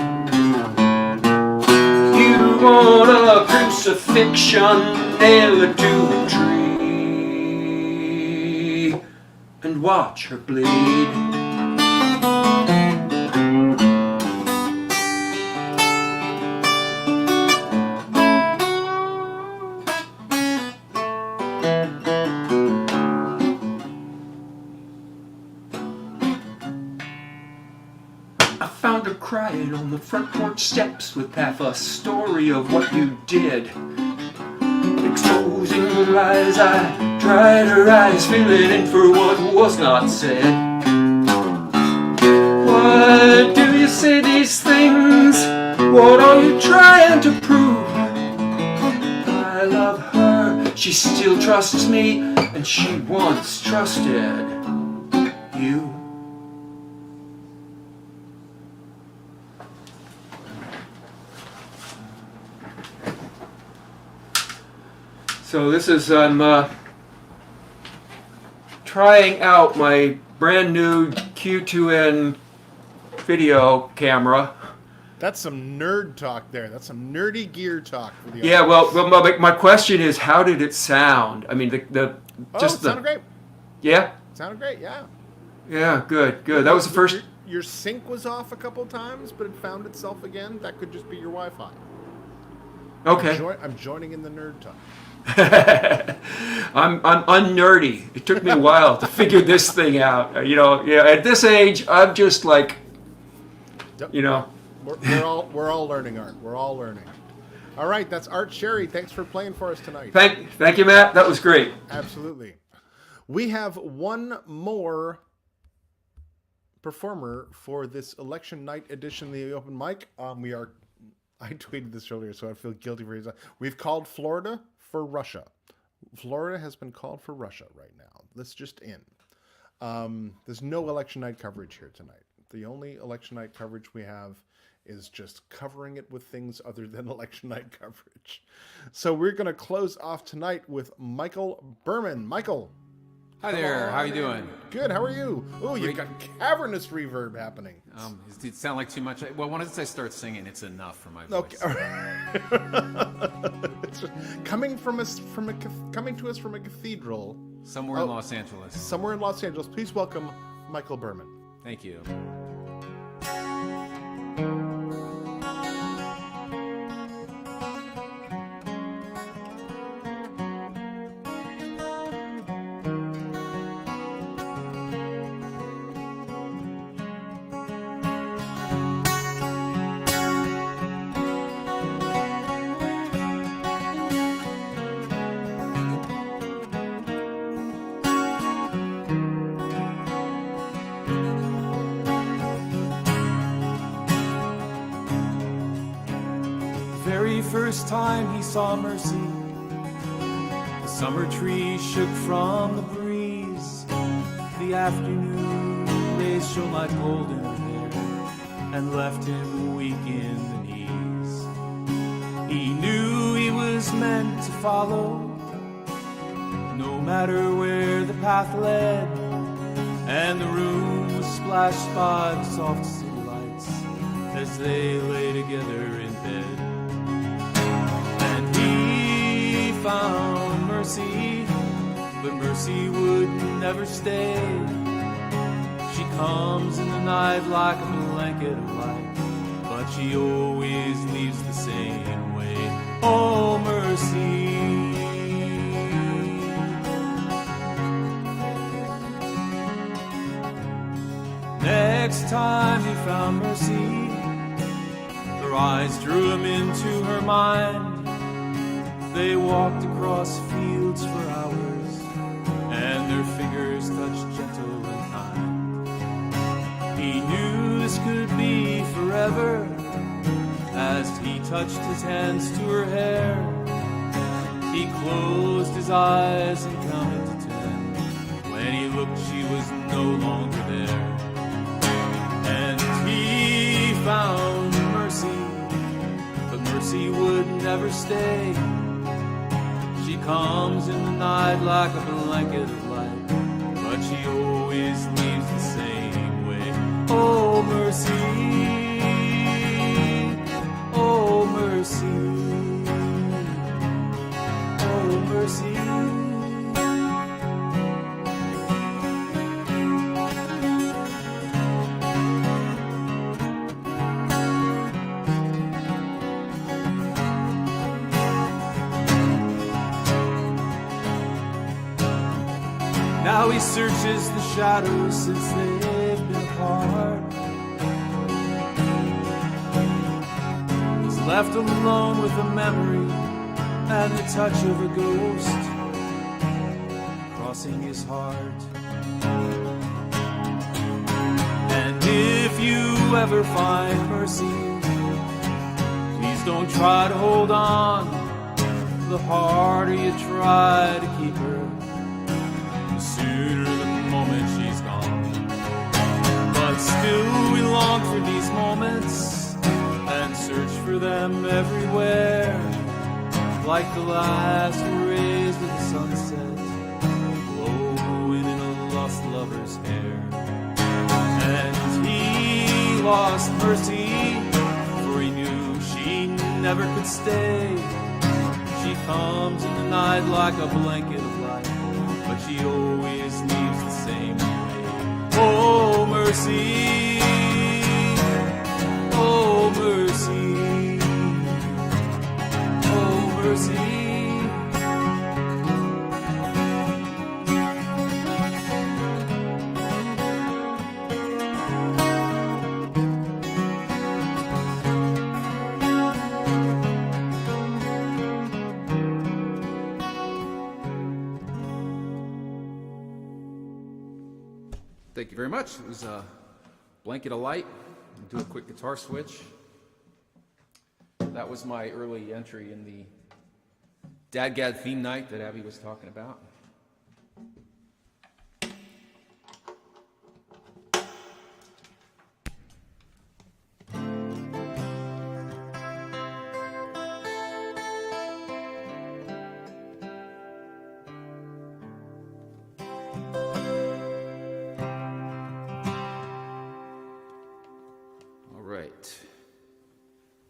N: You want a crucifixion, nail it to a tree, and watch her bleed. Found her crying on the front porch steps with half a story of what you did. Exposing the lies, I dried her eyes, filling in for what was not said. Why do you say these things? What are you trying to prove? I love her, she still trusts me, and she once trusted you. So this is, I'm trying out my brand new Q2N video camera.
A: That's some nerd talk there. That's some nerdy gear talk for the
N: Yeah,
A: audience.
N: well, my question is, how did it sound? I mean,
A: It sounded great.
N: Yeah?
A: Sounded great, yeah.
N: Yeah, good. That was the first...
A: Your sync was off a couple times, but it found itself again. That could just be your Wi-Fi.
N: Okay.
A: I'm joining in the nerd talk.
N: I'm unnerdy. It took me a while to figure this thing out. You know, yeah. At this age, I'm just like, you know.
A: We're all learning, Art. We're all learning. All right, that's Art Sherry. Thanks for playing for us tonight.
N: Thank you, Matt. That was great.
A: Absolutely. We have one more performer for this election night edition of the open mic. I tweeted this earlier, so I feel guilty for it. We've called Florida for Russia. Florida has been called for Russia right now. That's just in. There's no election night coverage here tonight. The only election night coverage we have is just covering it with things other than election night coverage. So we're going to close off tonight with Michael Berman. Michael.
O: Hi there. How you doing?
A: Good. How are you? Oh, you've got cavernous reverb happening.
O: Does it sound like too much? Well, once I start singing, it's enough for my voice.
A: Okay. It's coming to us from a cathedral
O: Somewhere in Los Angeles.
A: Somewhere in Los Angeles. Please welcome Michael Berman.
O: Thank you.
P: First time he saw Mercy, the summer trees shook from the breeze. The afternoon rays shone like golden hair and left him weak in the knees. He knew he was meant to follow, no matter where the path led, and the room was splashed by the soft city lights as they lay together in bed. And he found mercy, but mercy would never stay. She comes in the night like a blanket of light, but she always leaves the same way. Oh, mercy. Next time he found mercy, her eyes drew him into her mind. They walked across fields for hours, and their fingers touched gentle and kind. He knew this could be forever as he touched his hands to her hair. He closed his eyes and counted to 10. When he looked, she was no longer there. And he found mercy, but mercy would never stay. She comes in the night like a blanket of light, but she always leaves the same way. Oh, mercy. Oh, mercy. Oh, mercy. Now he searches the shadows since they've been apart. He's left alone with a memory and the touch of a ghost crossing his heart. And if you ever find mercy, please don't try to hold on. The harder you try to keep her, sooner the moment she's gone. But still we long for these moments and search for them everywhere, like the last rays of the sunset glowing in a lost lover's hair. And he lost mercy, for he knew she never could stay. She comes in the night like a blanket of light, but she always leaves the same way. Oh, mercy. Oh, mercy. Oh, mercy.
O: Thank you very much. It was a Blanket of Light. Do a quick guitar switch. That was my early entry in the Dadgad theme night that Abby was talking about.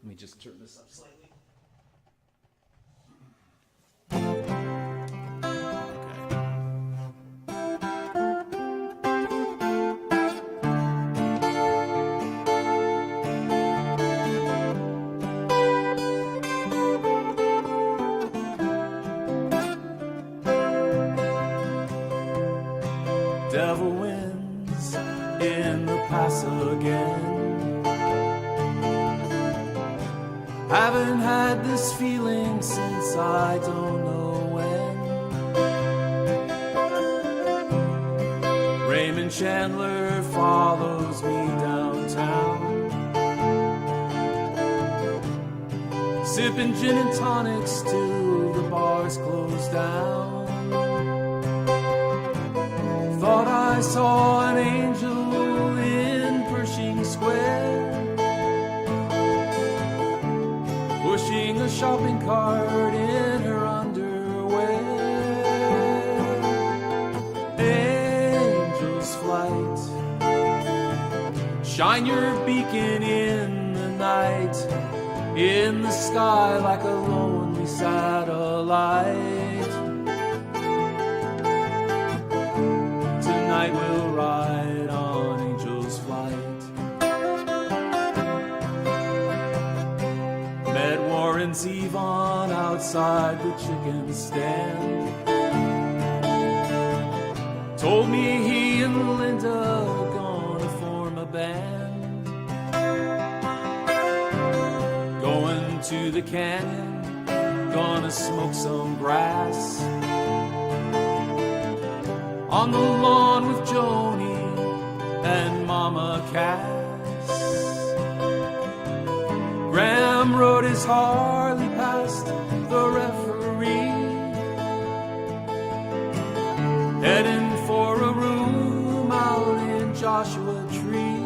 O: Let me just turn this up slightly.
P: Devil wins in the pass again. Haven't had this feeling since I don't know when. Raymond Chandler follows me downtown, sipping gin and tonics till the bars close down. Thought I saw an angel in Pershing Square, pushing a shopping cart in her underwear. Angel's flight, shine your beacon in the night, in the sky like a lonely satellite. Tonight we'll ride on Angel's flight. Met Warren Zevon outside the chicken stand. Told me he and Linda gonna form a band. Going to the canyon, gonna smoke some grass. On the lawn with Joni and Mama Cass. Graham rode his Harley past the referee, heading for a room out in Joshua Tree.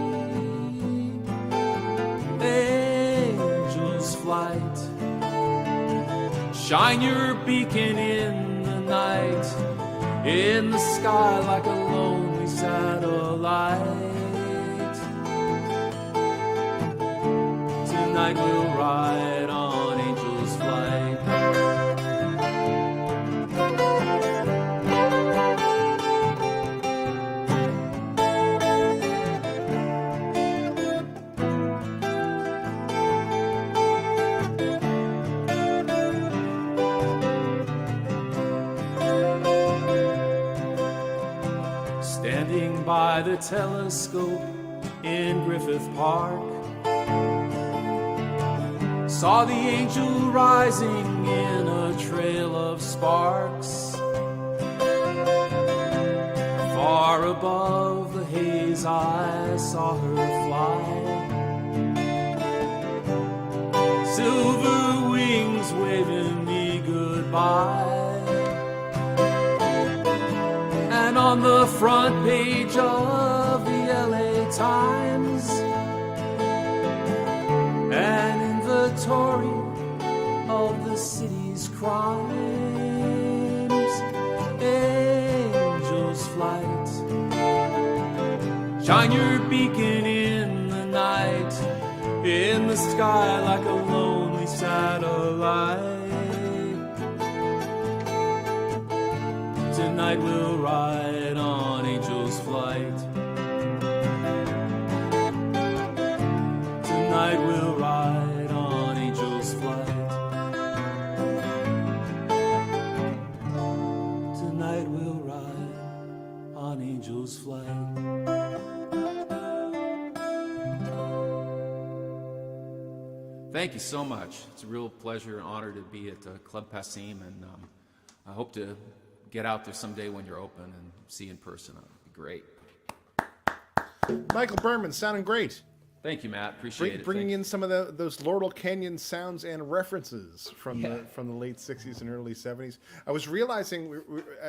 P: Angel's flight, shine your beacon in the night, in the sky like a lonely satellite. Tonight we'll ride on Angel's flight. Standing by the telescope in Griffith Park, saw the angel rising in a trail of sparks. Far above the haze I saw her fly, silver wings waving me goodbye. And on the front page of the LA Times, an inventory of the city's crimes. Angel's flight, shine your beacon in the night, in the sky like a lonely satellite. Tonight we'll ride on Angel's flight. Tonight we'll ride on Angel's flight. Tonight we'll ride on Angel's flight.
O: Thank you so much. It's a real pleasure and honor to be at Club Passim, and I hope to get out there someday when you're open and see you in person. It'd be great.
A: Michael Berman, sounding great.
O: Thank you, Matt. Appreciate it.
A: Bringing in some of those Laurel Canyon sounds and references from the late 60s and early 70s. I was realizing,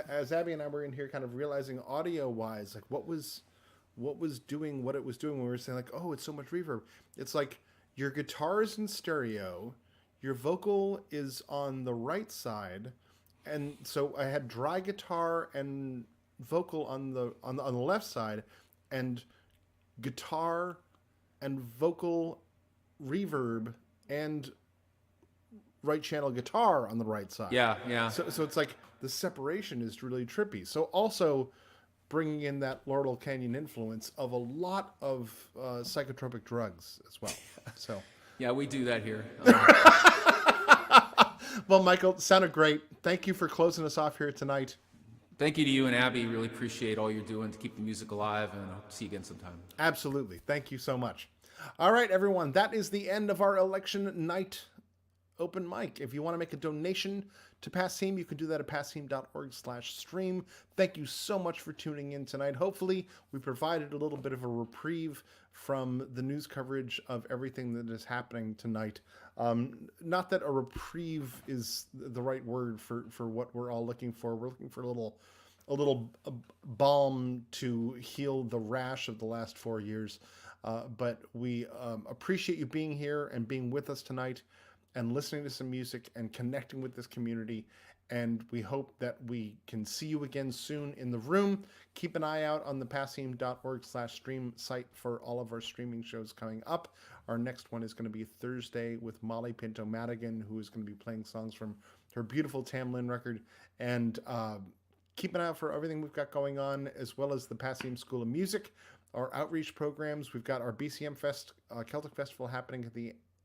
A: as Abby and I were in here kind of realizing audio-wise, like what was doing what it was doing when we were saying like, oh, it's so much reverb. It's like your guitar is in stereo, your vocal is on the right side, and so I had dry guitar and vocal on the left side, and guitar and vocal reverb and right channel guitar on the right side.
O: Yeah.
A: So it's like the separation is really trippy. So also bringing in that Laurel Canyon influence of a lot of psychotropic drugs as well. So
O: yeah, we do that here.
A: Well, Michael, sounded great. Thank you for closing us off here tonight.
O: Thank you to you and Abby. Really appreciate all you're doing to keep the music alive, and I'll see you again sometime.
A: Absolutely. Thank you so much. All right, everyone. That is the end of our election night open mic. If you want to make a donation to Passim, you can do that at passim.org/stream. Thank you so much for tuning in tonight. Hopefully, we provided a little bit of a reprieve from the news coverage of everything that is happening tonight. Not that a reprieve is the right word for what we're all looking for. We're looking for a little balm to heal the rash of the last 4 years. But we appreciate you being here and being with us tonight. and listening to some music and connecting with this community. And we hope that we can see you again soon in the room. Keep an eye out on the passim.org/stream site for all of our streaming shows coming up. Our next one is going to be Thursday with Molly Pinto Madigan, who is going to be playing songs from her beautiful Tamlin record. And keep an eye out for everything we've got going on, as well as the Passim School of Music, our outreach programs. We've got our BCM Fest Celtic Festival happening at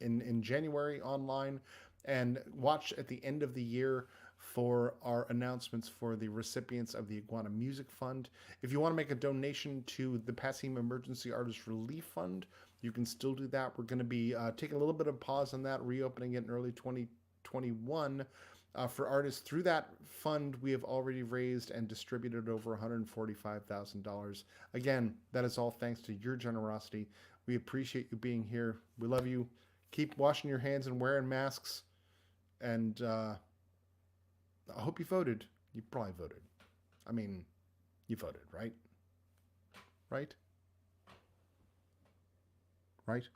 A: in January online, and watch at the end of the year for our announcements for the recipients of the Iguana Music Fund. If you want to make a donation to the Passim Emergency Artist Relief Fund, you can still do that. We're going to be taking a little bit of pause on that, reopening it in early 2021. For artists through that fund, we have already raised and distributed over $145,000. Again, that is all thanks to your generosity. We appreciate you being here. We love you. Keep washing your hands and wearing masks. And I hope you voted. You probably voted. I mean, you voted, right? Right? Right?